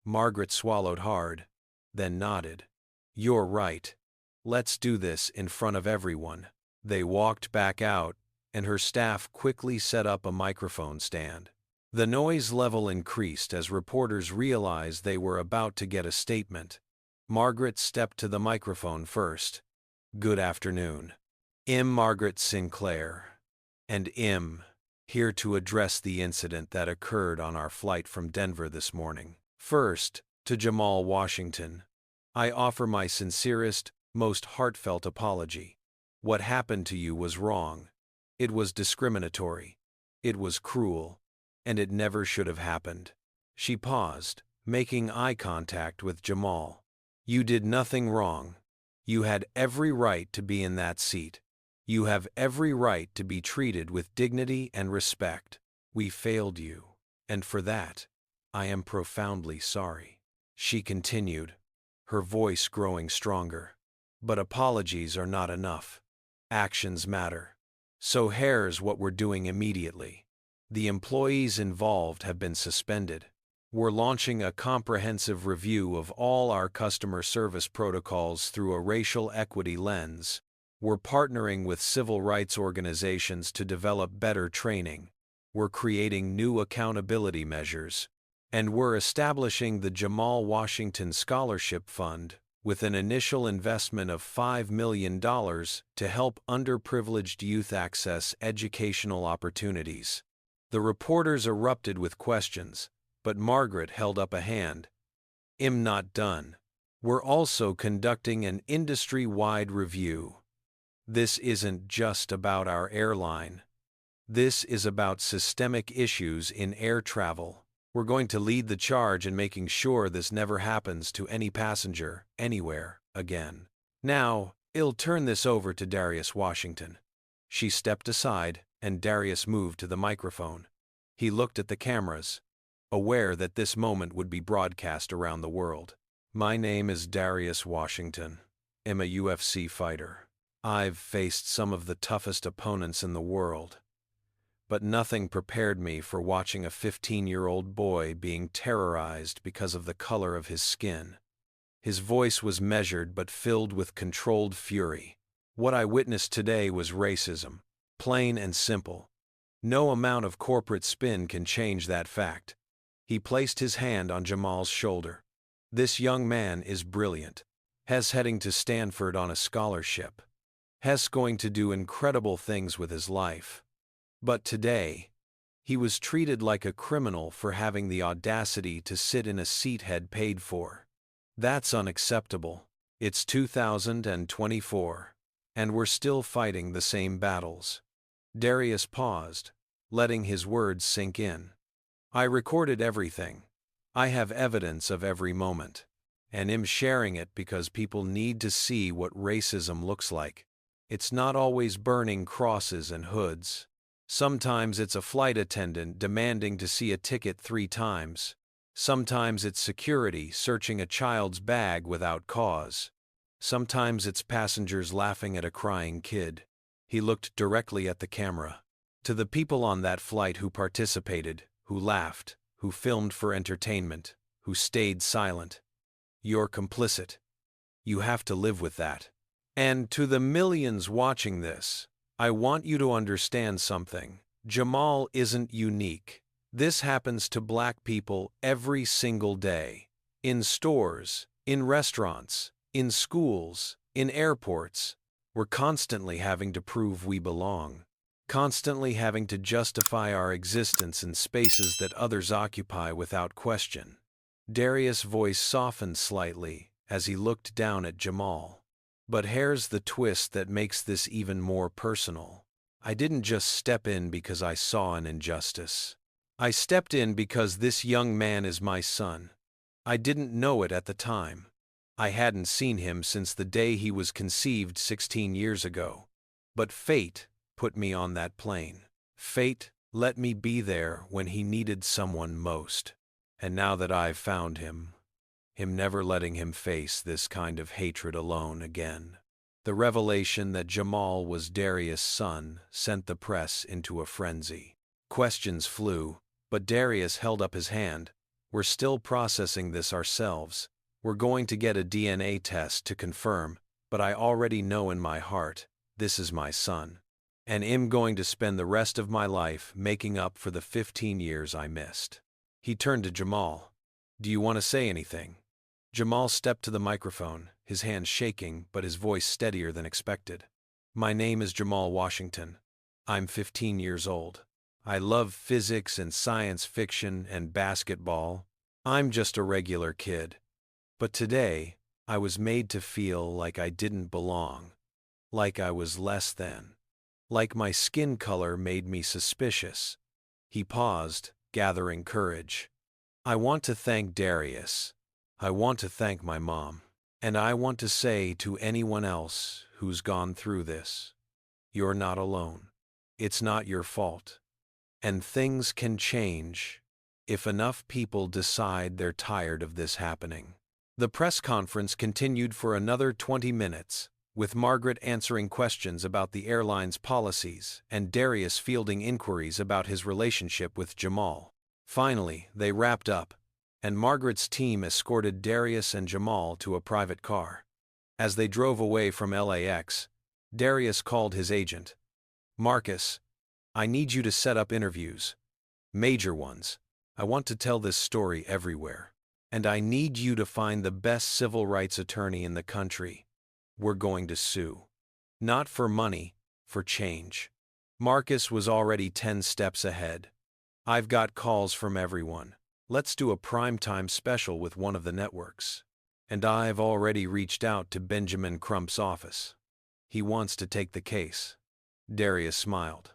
Margaret swallowed hard, then nodded. You're right. Let's do this in front of everyone. They walked back out, and her staff quickly set up a microphone stand. The noise level increased as reporters realized they were about to get a statement. Margaret stepped to the microphone first. Good afternoon. I'm Margaret Sinclair. And I'm here to address the incident that occurred on our flight from Denver this morning. First, to Jamal Washington, I offer my sincerest, most heartfelt apology. What happened to you was wrong. It was discriminatory. It was cruel. And it never should have happened. She paused, making eye contact with Jamal. You did nothing wrong. You had every right to be in that seat. You have every right to be treated with dignity and respect. We failed you, and for that, I am profoundly sorry. She continued, her voice growing stronger. But apologies are not enough. Actions matter. So here's what we're doing immediately. The employees involved have been suspended. We're launching a comprehensive review of all our customer service protocols through a racial equity lens. We're partnering with civil rights organizations to develop better training. We're creating new accountability measures. And we're establishing the Jamal Washington Scholarship Fund with an initial investment of $5 million to help underprivileged youth access educational opportunities. The reporters erupted with questions, but Margaret held up a hand. I'm not done. We're also conducting an industry-wide review. This isn't just about our airline. This is about systemic issues in air travel. We're going to lead the charge in making sure this never happens to any passenger, anywhere, again. Now, I'll turn this over to Darius Washington. She stepped aside, and Darius moved to the microphone. He looked at the cameras, aware that this moment would be broadcast around the world. My name is Darius Washington. I'm a UFC fighter. I've faced some of the toughest opponents in the world. But nothing prepared me for watching a 15-year-old boy being terrorized because of the color of his skin. His voice was measured but filled with controlled fury. What I witnessed today was racism, plain and simple. No amount of corporate spin can change that fact. He placed his hand on Jamal's shoulder. This young man is brilliant. He's heading to Stanford on a scholarship. He's going to do incredible things with his life. But today, he was treated like a criminal for having the audacity to sit in a seat he'd paid for. That's unacceptable. It's 2024, and we're still fighting the same battles. Darius paused, letting his words sink in. I recorded everything. I have evidence of every moment, and I'm sharing it because people need to see what racism looks like. It's not always burning crosses and hoods. Sometimes it's a flight attendant demanding to see a ticket 3 times. Sometimes it's security searching a child's bag without cause. Sometimes it's passengers laughing at a crying kid. He looked directly at the camera. To the people on that flight who participated, who laughed, who filmed for entertainment, who stayed silent. You're complicit. You have to live with that. And to the millions watching this, I want you to understand something. Jamal isn't unique. This happens to black people every single day. in stores, in restaurants, in schools, in airports. We're constantly having to prove we belong, constantly having to justify our existence in spaces that others occupy without question. Darius' voice softened slightly as he looked down at Jamal. But here's the twist that makes this even more personal. I didn't just step in because I saw an injustice. I stepped in because this young man is my son. I didn't know it at the time. I hadn't seen him since the day he was conceived 16 years ago. But fate put me on that plane. Fate let me be there when he needed someone most. And now that I've found him never letting him face this kind of hatred alone again. The revelation that Jamal was Darius' son sent the press into a frenzy. Questions flew, but Darius held up his hand. We're still processing this ourselves. We're going to get a DNA test to confirm, but I already know in my heart, this is my son. And I'm going to spend the rest of my life making up for the 15 years I missed. He turned to Jamal. Do you want to say anything? Jamal stepped to the microphone, his hands shaking but his voice steadier than expected. My name is Jamal Washington. I'm 15 years old. I love physics and science fiction and basketball. I'm just a regular kid. But today, I was made to feel like I didn't belong, like I was less than, like my skin color made me suspicious. He paused, gathering courage. I want to thank Darius. I want to thank my mom. And I want to say to anyone else who's gone through this, you're not alone. It's not your fault. And things can change if enough people decide they're tired of this happening. The press conference continued for another 20 minutes, with Margaret answering questions about the airline's policies and Darius fielding inquiries about his relationship with Jamal. Finally, they wrapped up, and Margaret's team escorted Darius and Jamal to a private car. As they drove away from LAX, Darius called his agent. Marcus, I need you to set up interviews. Major ones. I want to tell this story everywhere. And I need you to find the best civil rights attorney in the country. We're going to sue. Not for money, for change. Marcus was already 10 steps ahead. I've got calls from everyone. Let's do a primetime special with one of the networks. And I've already reached out to Benjamin Crump's office. He wants to take the case. Darius smiled.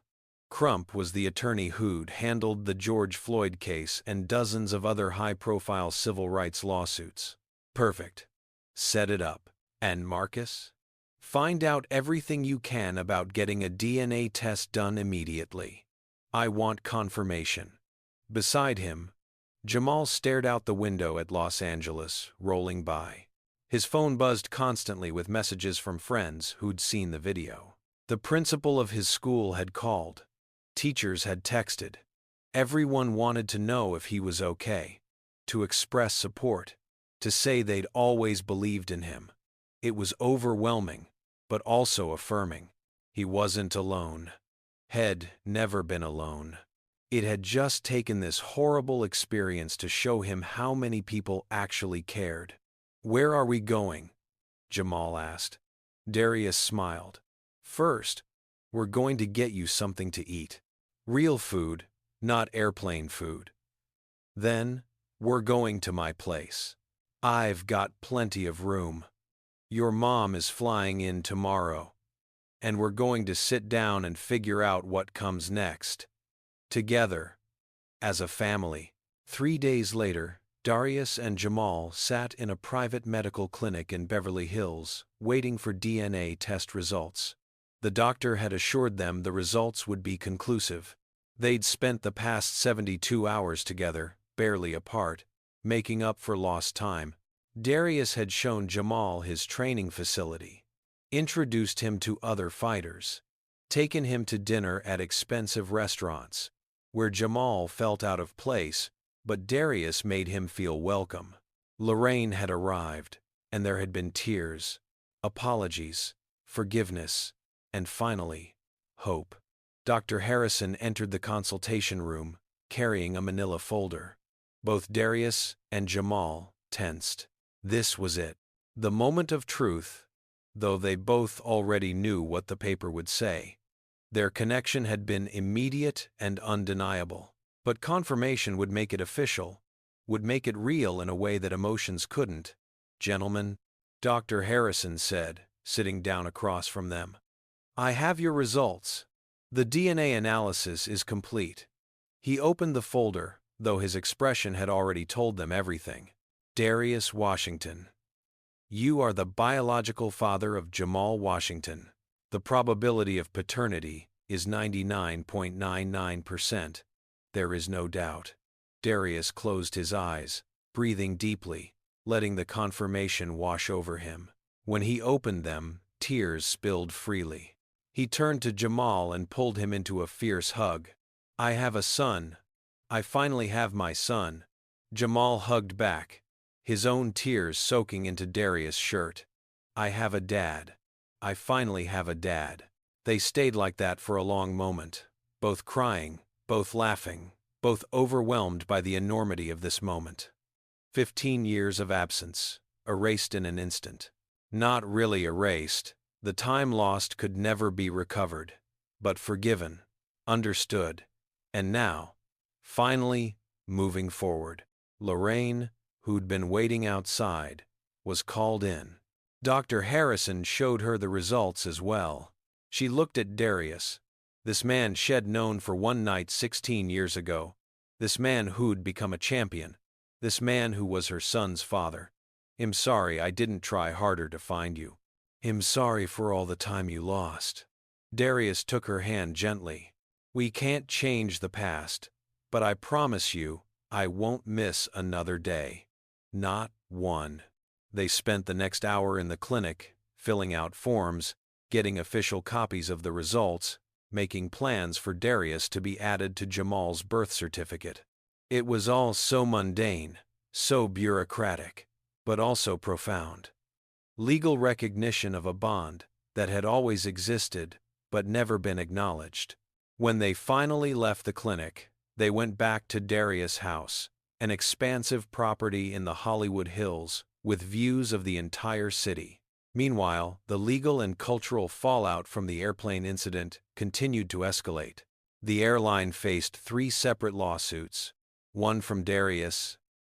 Crump was the attorney who'd handled the George Floyd case and dozens of other high-profile civil rights lawsuits. Perfect. Set it up. And Marcus? Find out everything you can about getting a DNA test done immediately. I want confirmation. Beside him, Jamal stared out the window at Los Angeles, rolling by. His phone buzzed constantly with messages from friends who'd seen the video. The principal of his school had called. Teachers had texted. Everyone wanted to know if he was okay, to express support, to say they'd always believed in him. It was overwhelming, but also affirming. He wasn't alone. Had never been alone. It had just taken this horrible experience to show him how many people actually cared. Where are we going? Jamal asked. Darius smiled. First, we're going to get you something to eat. Real food, not airplane food. Then, we're going to my place. I've got plenty of room. Your mom is flying in tomorrow. And we're going to sit down and figure out what comes next. Together, as a family. 3 days later, Darius and Jamal sat in a private medical clinic in Beverly Hills, waiting for DNA test results. The doctor had assured them the results would be conclusive. They'd spent the past 72 hours together, barely apart, making up for lost time. Darius had shown Jamal his training facility, introduced him to other fighters, taken him to dinner at expensive restaurants, where Jamal felt out of place, but Darius made him feel welcome. Lorraine had arrived, and there had been tears, apologies, forgiveness, and finally, hope. Dr. Harrison entered the consultation room, carrying a manila folder. Both Darius and Jamal tensed. This was it. The moment of truth, though they both already knew what the paper would say. Their connection had been immediate and undeniable. But confirmation would make it official, would make it real in a way that emotions couldn't. "Gentlemen," Dr. Harrison said, sitting down across from them, "I have your results. The DNA analysis is complete." He opened the folder, though his expression had already told them everything. "Darius Washington. You are the biological father of Jamal Washington. The probability of paternity is 99.99%. There is no doubt." Darius closed his eyes, breathing deeply, letting the confirmation wash over him. When he opened them, tears spilled freely. He turned to Jamal and pulled him into a fierce hug. "I have a son. I finally have my son." Jamal hugged back, his own tears soaking into Darius' shirt. "I have a dad. I finally have a dad." They stayed like that for a long moment, both crying, both laughing, both overwhelmed by the enormity of this moment. 15 years of absence, erased in an instant. Not really erased, the time lost could never be recovered, but forgiven, understood, and now, finally, moving forward. Lorraine, who'd been waiting outside, was called in. Dr. Harrison showed her the results as well. She looked at Darius, this man she'd known for one night 16 years ago, this man who'd become a champion, this man who was her son's father. "I'm sorry I didn't try harder to find you. I'm sorry for all the time you lost." Darius took her hand gently. "We can't change the past, but I promise you, I won't miss another day. Not one." They spent the next hour in the clinic, filling out forms, getting official copies of the results, making plans for Darius to be added to Jamal's birth certificate. It was all so mundane, so bureaucratic, but also profound. Legal recognition of a bond that had always existed but never been acknowledged. When they finally left the clinic, they went back to Darius' house, an expansive property in the Hollywood Hills with views of the entire city. Meanwhile, the legal and cultural fallout from the airplane incident continued to escalate. The airline faced 3 separate lawsuits, one from Darius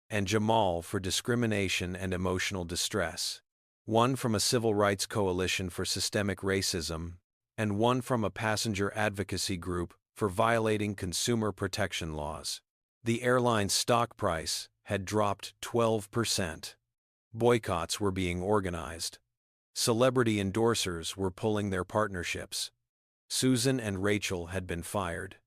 and Jamal for discrimination and emotional distress, one from a civil rights coalition for systemic racism, and one from a passenger advocacy group for violating consumer protection laws. The airline's stock price had dropped 12%. Boycotts were being organized. Celebrity endorsers were pulling their partnerships. Susan and Rachel had been fired.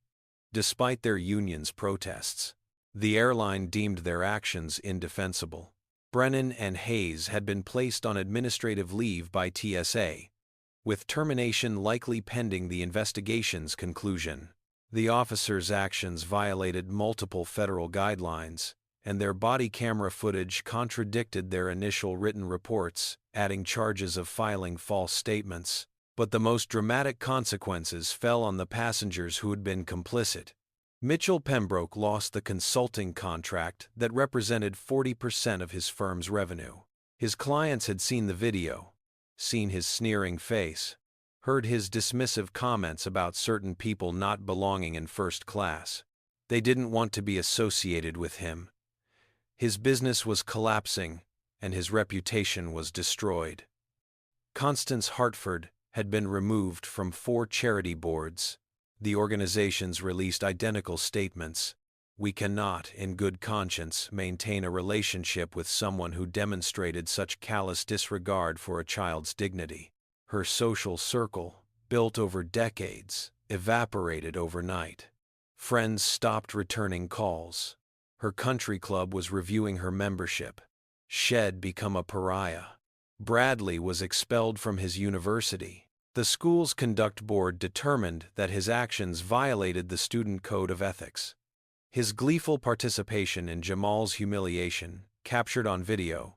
Despite their union's protests, the airline deemed their actions indefensible. Brennan and Hayes had been placed on administrative leave by TSA, with termination likely pending the investigation's conclusion. The officers' actions violated multiple federal guidelines, and their body camera footage contradicted their initial written reports, adding charges of filing false statements. But the most dramatic consequences fell on the passengers who had been complicit. Mitchell Pembroke lost the consulting contract that represented 40% of his firm's revenue. His clients had seen the video, seen his sneering face, heard his dismissive comments about certain people not belonging in first class. They didn't want to be associated with him. His business was collapsing, and his reputation was destroyed. Constance Hartford had been removed from 4 charity boards. The organizations released identical statements. "We cannot, in good conscience, maintain a relationship with someone who demonstrated such callous disregard for a child's dignity." Her social circle, built over decades, evaporated overnight. Friends stopped returning calls. Her country club was reviewing her membership. She'd become a pariah. Bradley was expelled from his university. The school's conduct board determined that his actions violated the student code of ethics. His gleeful participation in Jamal's humiliation, captured on video,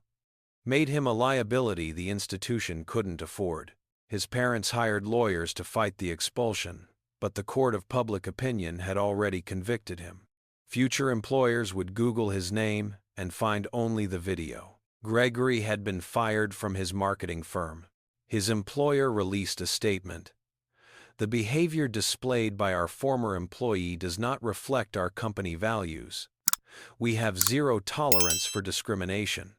made him a liability the institution couldn't afford. His parents hired lawyers to fight the expulsion, but the court of public opinion had already convicted him. Future employers would Google his name, and find only the video. Gregory had been fired from his marketing firm. His employer released a statement. The behavior displayed by our former employee does not reflect our company values. We have zero tolerance for discrimination.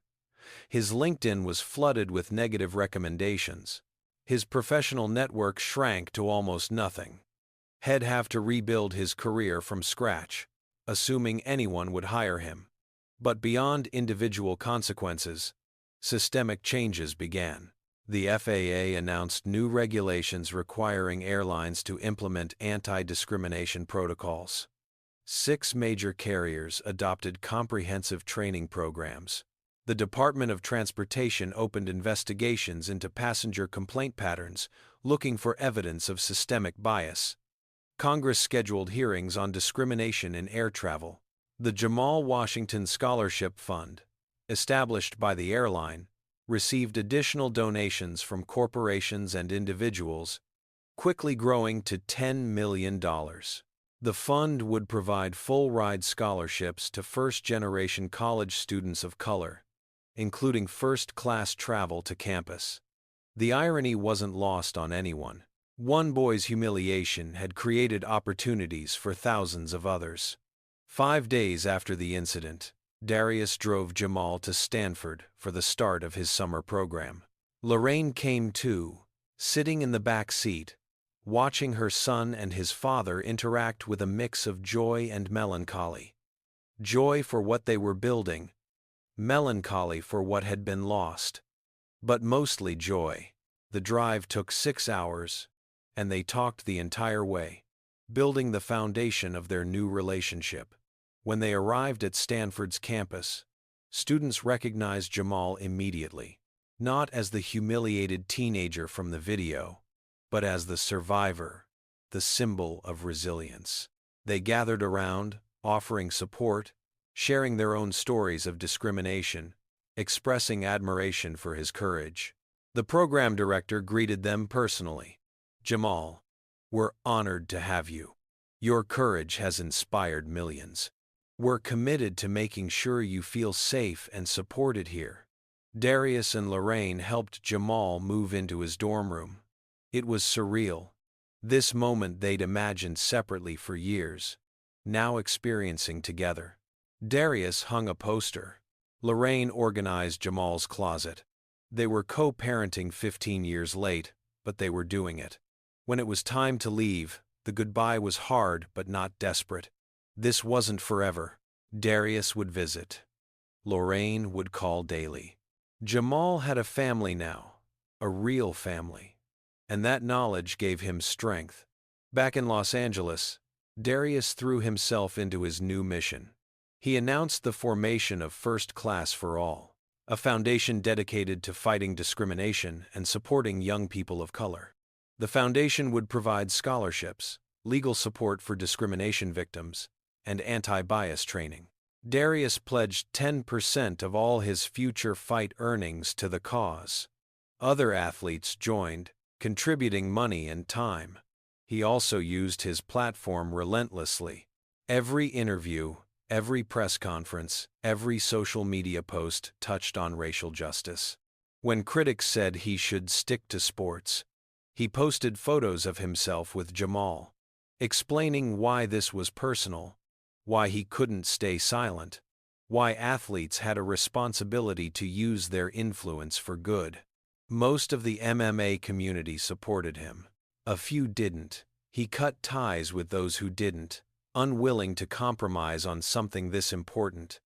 His LinkedIn was flooded with negative recommendations. His professional network shrank to almost nothing. He'd have to rebuild his career from scratch, assuming anyone would hire him. But beyond individual consequences, systemic changes began. The FAA announced new regulations requiring airlines to implement anti-discrimination protocols. 6 major carriers adopted comprehensive training programs. The Department of Transportation opened investigations into passenger complaint patterns, looking for evidence of systemic bias. Congress scheduled hearings on discrimination in air travel. The Jamal Washington Scholarship Fund, established by the airline, received additional donations from corporations and individuals, quickly growing to $10 million. The fund would provide full-ride scholarships to first-generation college students of color, including first-class travel to campus. The irony wasn't lost on anyone. One boy's humiliation had created opportunities for thousands of others. 5 days after the incident, Darius drove Jamal to Stanford for the start of his summer program. Lorraine came too, sitting in the back seat, watching her son and his father interact with a mix of joy and melancholy. Joy for what they were building, melancholy for what had been lost. But mostly joy. The drive took 6 hours, and they talked the entire way, building the foundation of their new relationship. When they arrived at Stanford's campus, students recognized Jamal immediately, not as the humiliated teenager from the video, but as the survivor, the symbol of resilience. They gathered around, offering support, sharing their own stories of discrimination, expressing admiration for his courage. The program director greeted them personally. Jamal, we're honored to have you. Your courage has inspired millions. We're committed to making sure you feel safe and supported here. Darius and Lorraine helped Jamal move into his dorm room. It was surreal. This moment they'd imagined separately for years, now experiencing together. Darius hung a poster. Lorraine organized Jamal's closet. They were co-parenting 15 years late, but they were doing it. When it was time to leave, the goodbye was hard but not desperate. This wasn't forever. Darius would visit. Lorraine would call daily. Jamal had a family now, a real family. And that knowledge gave him strength. Back in Los Angeles, Darius threw himself into his new mission. He announced the formation of First Class for All, a foundation dedicated to fighting discrimination and supporting young people of color. The foundation would provide scholarships, legal support for discrimination victims, and anti-bias training. Darius pledged 10% of all his future fight earnings to the cause. Other athletes joined, contributing money and time. He also used his platform relentlessly. Every interview, every press conference, every social media post touched on racial justice. When critics said he should stick to sports, he posted photos of himself with Jamal, explaining why this was personal, why he couldn't stay silent, why athletes had a responsibility to use their influence for good. Most of the MMA community supported him. A few didn't. He cut ties with those who didn't, unwilling to compromise on something this important.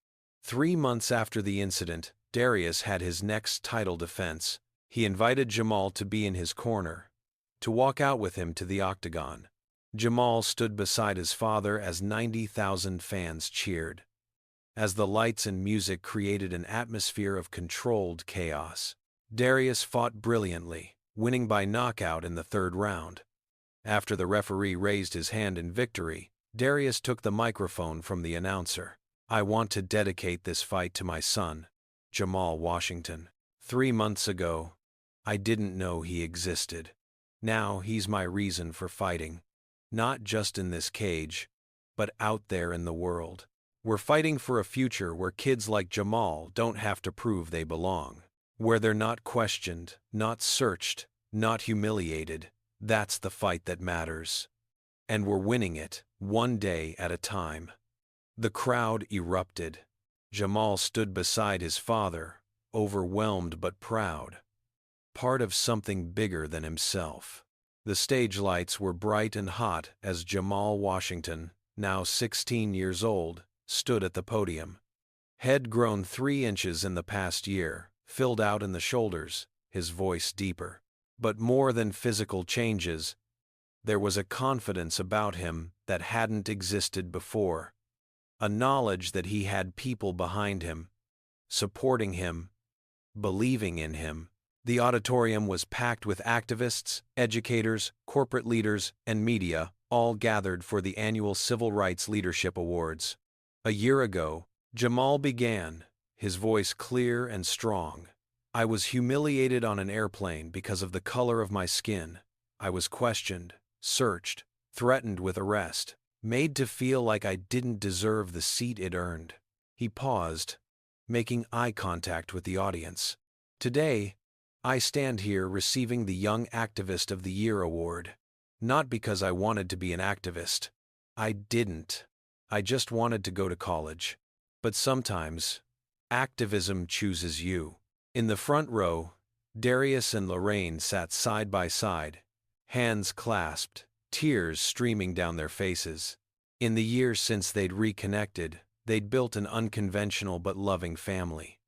3 months after the incident, Darius had his next title defense. He invited Jamal to be in his corner, to walk out with him to the octagon. Jamal stood beside his father as 90,000 fans cheered, as the lights and music created an atmosphere of controlled chaos. Darius fought brilliantly, winning by knockout in the 3rd round. After the referee raised his hand in victory, Darius took the microphone from the announcer. I want to dedicate this fight to my son, Jamal Washington. 3 months ago, I didn't know he existed. Now he's my reason for fighting. Not just in this cage, but out there in the world. We're fighting for a future where kids like Jamal don't have to prove they belong. Where they're not questioned, not searched, not humiliated. That's the fight that matters. And we're winning it, one day at a time. The crowd erupted. Jamal stood beside his father, overwhelmed but proud. Part of something bigger than himself. The stage lights were bright and hot as Jamal Washington, now 16 years old, stood at the podium. Head grown 3 inches in the past year, filled out in the shoulders, his voice deeper. But more than physical changes, there was a confidence about him that hadn't existed before. A knowledge that he had people behind him, supporting him, believing in him. The auditorium was packed with activists, educators, corporate leaders, and media, all gathered for the annual Civil Rights Leadership Awards. A year ago, Jamal began, his voice clear and strong. I was humiliated on an airplane because of the color of my skin. I was questioned, searched, threatened with arrest, made to feel like I didn't deserve the seat it earned. He paused, making eye contact with the audience. Today, I stand here receiving the Young Activist of the Year award. Not because I wanted to be an activist. I didn't. I just wanted to go to college. But sometimes, activism chooses you. In the front row, Darius and Lorraine sat side by side, hands clasped, tears streaming down their faces. In the years since they'd reconnected, they'd built an unconventional but loving family.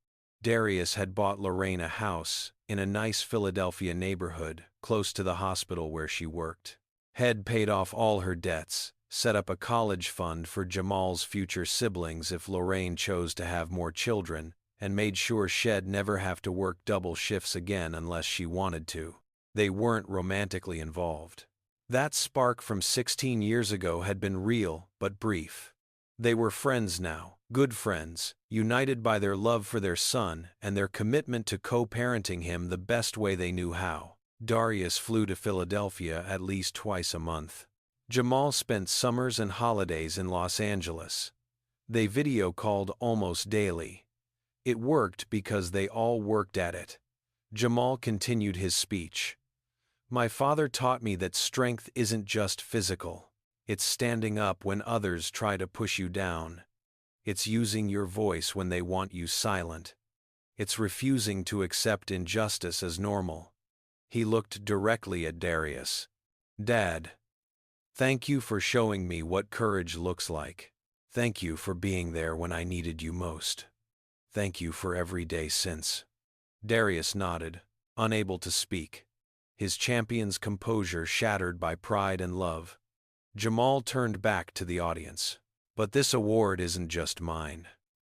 Darius had bought Lorraine a house in a nice Philadelphia neighborhood, close to the hospital where she worked. Had paid off all her debts, set up a college fund for Jamal's future siblings if Lorraine chose to have more children, and made sure she'd never have to work double shifts again unless she wanted to. They weren't romantically involved. That spark from 16 years ago had been real but brief. They were friends now, good friends, united by their love for their son and their commitment to co-parenting him the best way they knew how. Darius flew to Philadelphia at least twice a month. Jamal spent summers and holidays in Los Angeles. They video called almost daily. It worked because they all worked at it. Jamal continued his speech. My father taught me that strength isn't just physical. It's standing up when others try to push you down. It's using your voice when they want you silent. It's refusing to accept injustice as normal. He looked directly at Darius. Dad, thank you for showing me what courage looks like. Thank you for being there when I needed you most. Thank you for every day since. Darius nodded, unable to speak, his champion's composure shattered by pride and love. Jamal turned back to the audience. But this award isn't just mine.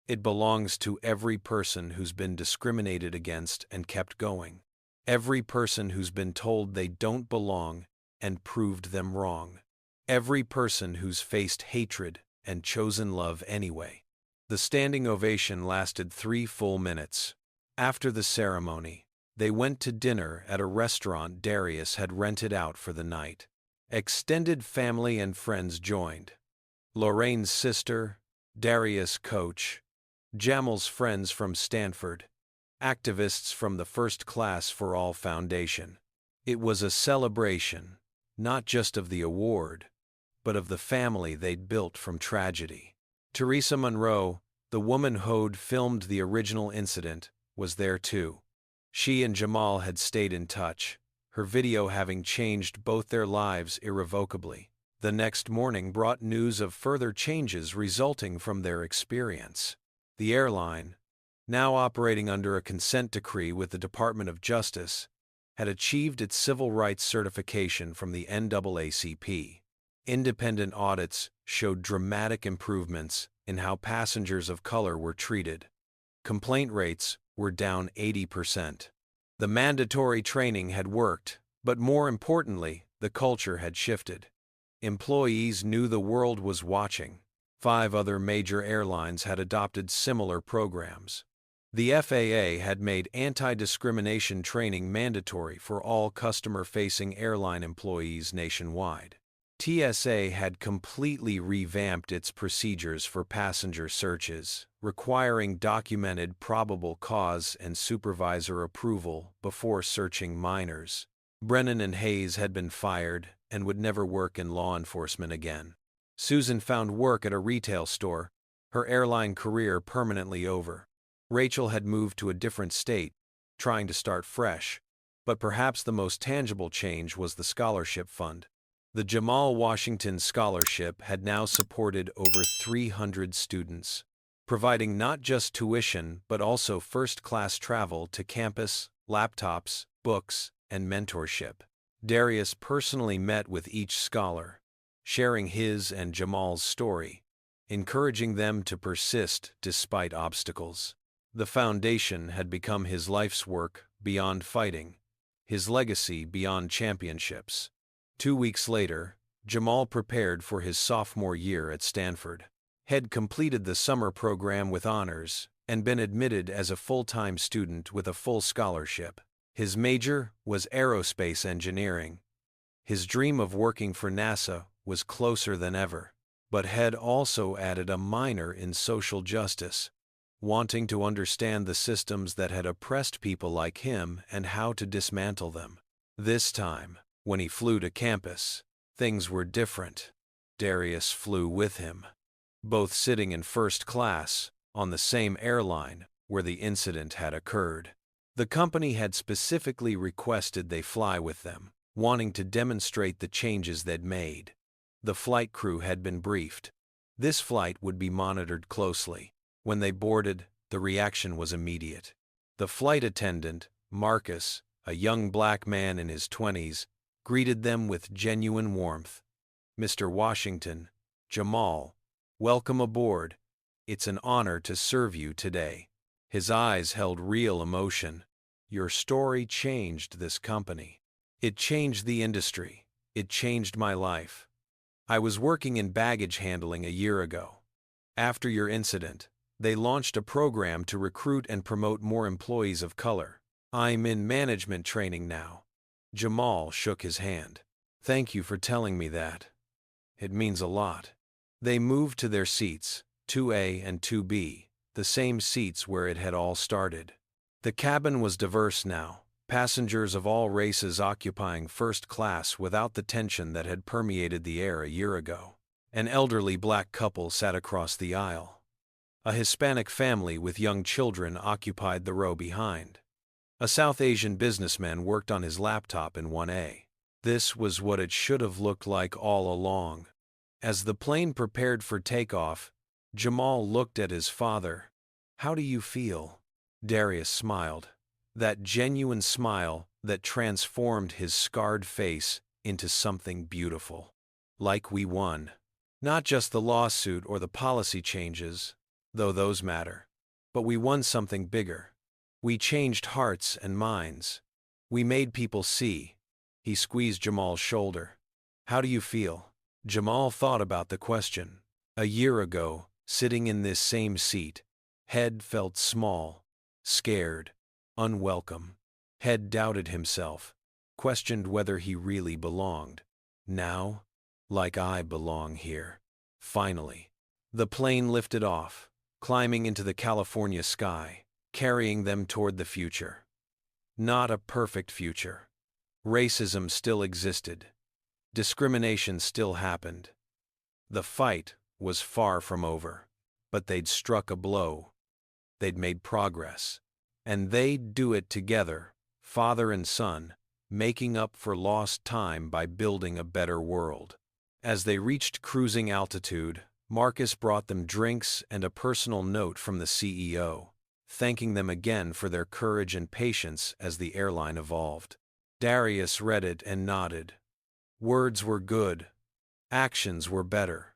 It belongs to every person who's been discriminated against and kept going. Every person who's been told they don't belong and proved them wrong. Every person who's faced hatred and chosen love anyway. The standing ovation lasted 3 full minutes. After the ceremony, they went to dinner at a restaurant Darius had rented out for the night. Extended family and friends joined. Lorraine's sister, Darius' coach, Jamal's friends from Stanford, activists from the First Class for All Foundation. It was a celebration, not just of the award, but of the family they'd built from tragedy. Teresa Monroe, the woman who'd filmed the original incident, was there too. She and Jamal had stayed in touch, her video having changed both their lives irrevocably. The next morning brought news of further changes resulting from their experience. The airline, now operating under a consent decree with the Department of Justice, had achieved its civil rights certification from the NAACP. Independent audits showed dramatic improvements in how passengers of color were treated. Complaint rates were down 80%. The mandatory training had worked, but more importantly, the culture had shifted. Employees knew the world was watching. 5 other major airlines had adopted similar programs. The FAA had made anti-discrimination training mandatory for all customer-facing airline employees nationwide. TSA had completely revamped its procedures for passenger searches, requiring documented probable cause and supervisor approval before searching minors. Brennan and Hayes had been fired and would never work in law enforcement again. Susan found work at a retail store, her airline career permanently over. Rachel had moved to a different state, trying to start fresh. But perhaps the most tangible change was the scholarship fund. The Jamal Washington Scholarship had now supported over 300 students, providing not just tuition but also first-class travel to campus, laptops, books, and mentorship. Darius personally met with each scholar, sharing his and Jamal's story, encouraging them to persist despite obstacles. The foundation had become his life's work beyond fighting, his legacy beyond championships. 2 weeks later, Jamal prepared for his sophomore year at Stanford. Had completed the summer program with honors and been admitted as a full-time student with a full scholarship. His major was aerospace engineering. His dream of working for NASA was closer than ever, but had also added a minor in social justice, wanting to understand the systems that had oppressed people like him and how to dismantle them. This time, when he flew to campus, things were different. Darius flew with him, both sitting in first class, on the same airline where the incident had occurred. The company had specifically requested they fly with them, wanting to demonstrate the changes they'd made. The flight crew had been briefed. This flight would be monitored closely. When they boarded, the reaction was immediate. The flight attendant, Marcus, a young black man in his 20s, greeted them with genuine warmth. "Mr. Washington, Jamal, welcome aboard. It's an honor to serve you today." His eyes held real emotion. "Your story changed this company. It changed the industry. It changed my life. I was working in baggage handling a year ago. After your incident, they launched a program to recruit and promote more employees of color. I'm in management training now." Jamal shook his hand. "Thank you for telling me that. It means a lot." They moved to their seats, 2A and 2B, the same seats where it had all started. The cabin was diverse now, passengers of all races occupying first class without the tension that had permeated the air a year ago. An elderly black couple sat across the aisle. A Hispanic family with young children occupied the row behind. A South Asian businessman worked on his laptop in 1A. This was what it should have looked like all along. As the plane prepared for takeoff, Jamal looked at his father. "How do you feel?" Darius smiled. That genuine smile that transformed his scarred face into something beautiful. "Like we won. Not just the lawsuit or the policy changes, though those matter. But we won something bigger. We changed hearts and minds. We made people see." He squeezed Jamal's shoulder. "How do you feel?" Jamal thought about the question. A year ago, sitting in this same seat, Head felt small, scared, unwelcome. Head doubted himself, questioned whether he really belonged. Now, like I belong here. Finally, the plane lifted off, climbing into the California sky, carrying them toward the future. Not a perfect future. Racism still existed. Discrimination still happened. The fight was far from over, but they'd struck a blow. They'd made progress. And they'd do it together, father and son, making up for lost time by building a better world. As they reached cruising altitude, Marcus brought them drinks and a personal note from the CEO, thanking them again for their courage and patience as the airline evolved. Darius read it and nodded. Words were good. Actions were better.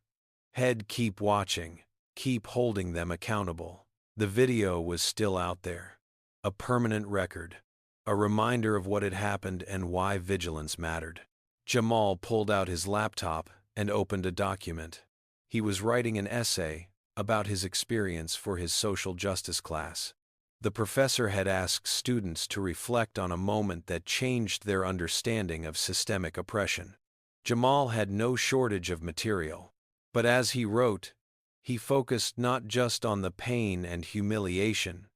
Head keep watching, keep holding them accountable. The video was still out there. A permanent record. A reminder of what had happened and why vigilance mattered. Jamal pulled out his laptop and opened a document. He was writing an essay about his experience for his social justice class. The professor had asked students to reflect on a moment that changed their understanding of systemic oppression. Jamal had no shortage of material. But as he wrote, he focused not just on the pain and humiliation,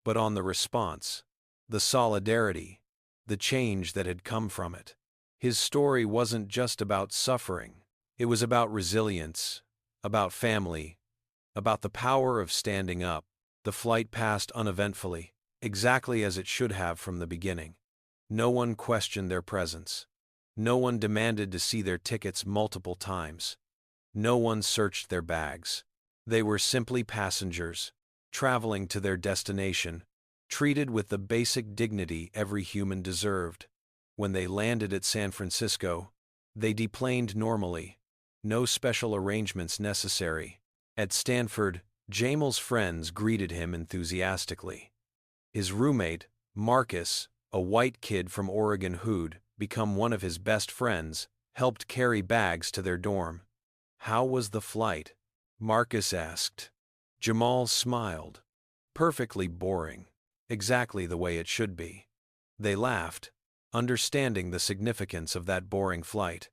but on the response, the solidarity, the change that had come from it. His story wasn't just about suffering. It was about resilience, about family, about the power of standing up. The flight passed uneventfully, exactly as it should have from the beginning. No one questioned their presence. No one demanded to see their tickets multiple times. No one searched their bags. They were simply passengers, traveling to their destination, treated with the basic dignity every human deserved. When they landed at San Francisco, they deplaned normally. No special arrangements necessary. At Stanford, Jamal's friends greeted him enthusiastically. His roommate, Marcus, a white kid from Oregon who'd become one of his best friends, helped carry bags to their dorm. "How was the flight?" Marcus asked. Jamal smiled. "Perfectly boring. Exactly the way it should be." They laughed, understanding the significance of that boring flight.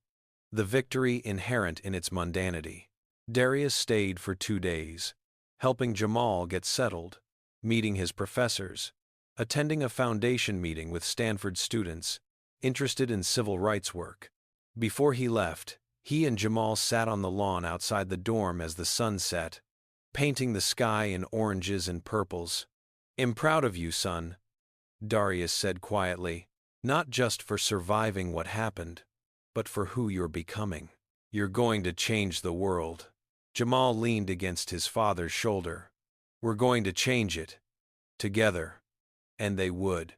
The victory inherent in its mundanity. Darius stayed for 2 days, helping Jamal get settled, meeting his professors, attending a foundation meeting with Stanford students interested in civil rights work. Before he left, he and Jamal sat on the lawn outside the dorm as the sun set, painting the sky in oranges and purples. "I'm proud of you, son," Darius said quietly, "not just for surviving what happened, but for who you're becoming. You're going to change the world." Jamal leaned against his father's shoulder. "We're going to change it. Together." And they would.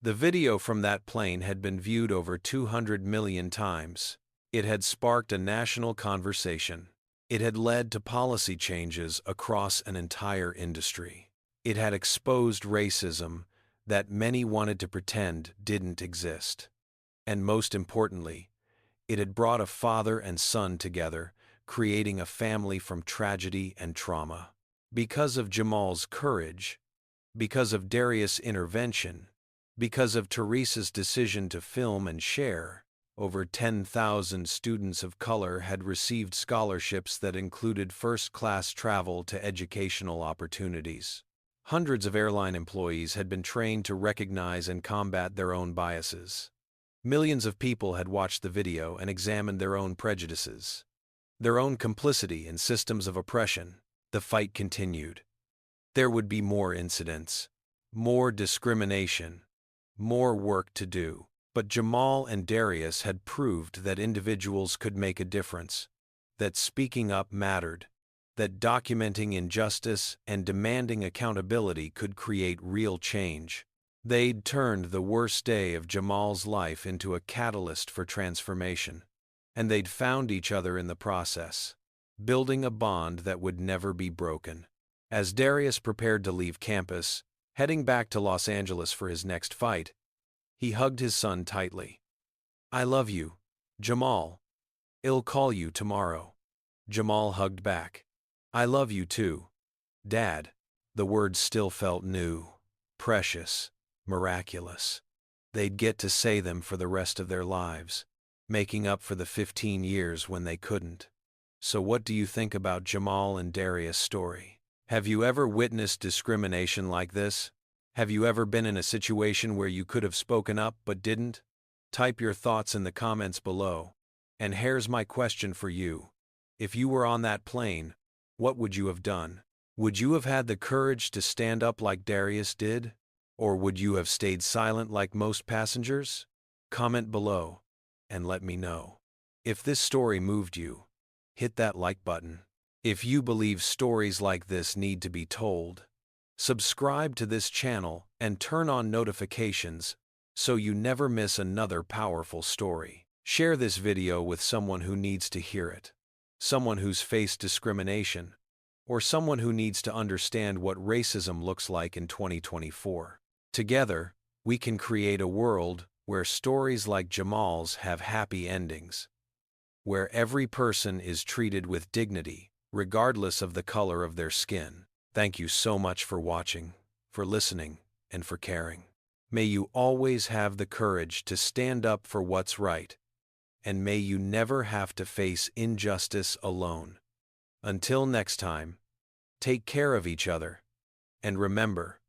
The video from that plane had been viewed over 200 million times. It had sparked a national conversation. It had led to policy changes across an entire industry. It had exposed racism that many wanted to pretend didn't exist. And most importantly, it had brought a father and son together, creating a family from tragedy and trauma. Because of Jamal's courage, because of Darius' intervention, because of Teresa's decision to film and share, over 10,000 students of color had received scholarships that included first-class travel to educational opportunities. Hundreds of airline employees had been trained to recognize and combat their own biases. Millions of people had watched the video and examined their own prejudices, their own complicity in systems of oppression. The fight continued. There would be more incidents, more discrimination, more work to do. But Jamal and Darius had proved that individuals could make a difference, that speaking up mattered, that documenting injustice and demanding accountability could create real change. They'd turned the worst day of Jamal's life into a catalyst for transformation, and they'd found each other in the process, building a bond that would never be broken. As Darius prepared to leave campus, heading back to Los Angeles for his next fight, he hugged his son tightly. "I love you, Jamal. I'll call you tomorrow." Jamal hugged back. "I love you too, Dad." The words still felt new, precious, miraculous. They'd get to say them for the rest of their lives, making up for the 15 years when they couldn't. So what do you think about Jamal and Darius' story? Have you ever witnessed discrimination like this? Have you ever been in a situation where you could have spoken up but didn't? Type your thoughts in the comments below. And here's my question for you. If you were on that plane, what would you have done? Would you have had the courage to stand up like Darius did? Or would you have stayed silent like most passengers? Comment below and let me know. If this story moved you, hit that like button. If you believe stories like this need to be told, subscribe to this channel and turn on notifications so you never miss another powerful story. Share this video with someone who needs to hear it, someone who's faced discrimination, or someone who needs to understand what racism looks like in 2024. Together, we can create a world where stories like Jamal's have happy endings, where every person is treated with dignity, regardless of the color of their skin. Thank you so much for watching, for listening, and for caring. May you always have the courage to stand up for what's right and may you never have to face injustice alone. Until next time, take care of each other, and remember,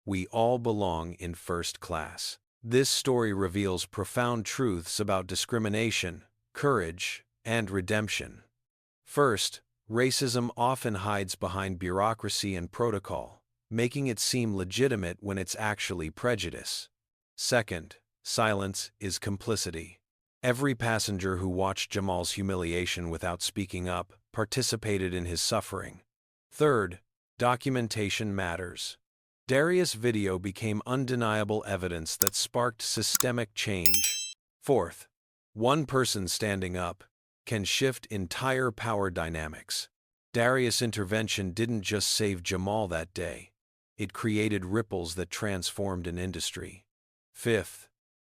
we all belong in first class. This story reveals profound truths about discrimination, courage, and redemption. First, racism often hides behind bureaucracy and protocol, making it seem legitimate when it's actually prejudice. Second, silence is complicity. Every passenger who watched Jamal's humiliation without speaking up participated in his suffering. Third, documentation matters. Darius' video became undeniable evidence that sparked systemic change. Fourth, one person standing up can shift entire power dynamics. Darius' intervention didn't just save Jamal that day. It created ripples that transformed an industry. Fifth,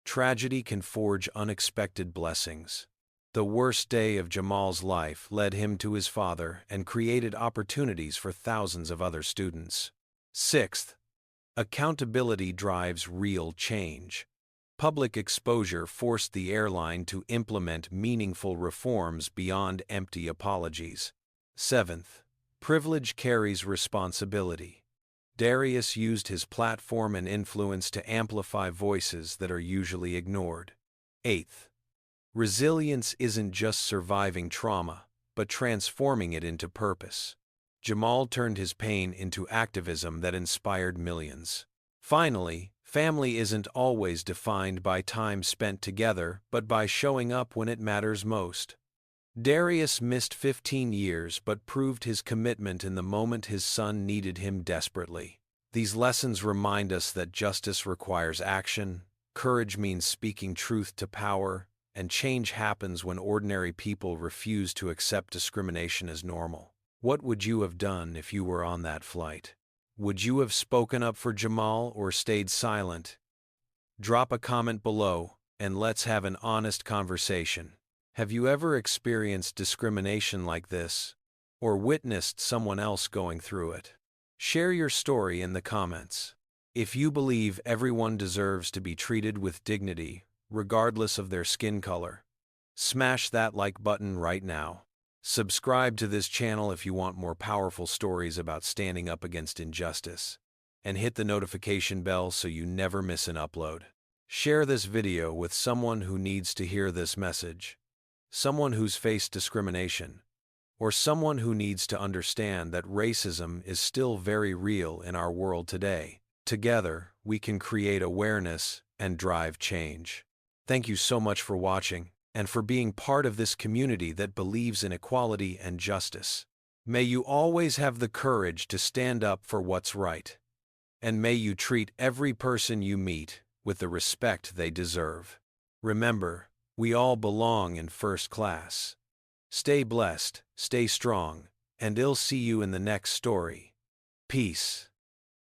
tragedy can forge unexpected blessings. The worst day of Jamal's life led him to his father and created opportunities for thousands of other students. Sixth, accountability drives real change. Public exposure forced the airline to implement meaningful reforms beyond empty apologies. Seventh, privilege carries responsibility. Darius used his platform and influence to amplify voices that are usually ignored. Eighth, resilience isn't just surviving trauma, but transforming it into purpose. Jamal turned his pain into activism that inspired millions. Finally, family isn't always defined by time spent together, but by showing up when it matters most. Darius missed 15 years but proved his commitment in the moment his son needed him desperately. These lessons remind us that justice requires action, courage means speaking truth to power, and change happens when ordinary people refuse to accept discrimination as normal. What would you have done if you were on that flight? Would you have spoken up for Jamal or stayed silent? Drop a comment below, and let's have an honest conversation. Have you ever experienced discrimination like this, or witnessed someone else going through it? Share your story in the comments. If you believe everyone deserves to be treated with dignity, regardless of their skin color, smash that like button right now. Subscribe to this channel if you want more powerful stories about standing up against injustice, and hit the notification bell so you never miss an upload. Share this video with someone who needs to hear this message, someone who's faced discrimination, or someone who needs to understand that racism is still very real in our world today. Together, we can create awareness and drive change. Thank you so much for watching, and for being part of this community that believes in equality and justice. May you always have the courage to stand up for what's right. And may you treat every person you meet with the respect they deserve. Remember, we all belong in first class. Stay blessed, stay strong, and I'll see you in the next story. Peace.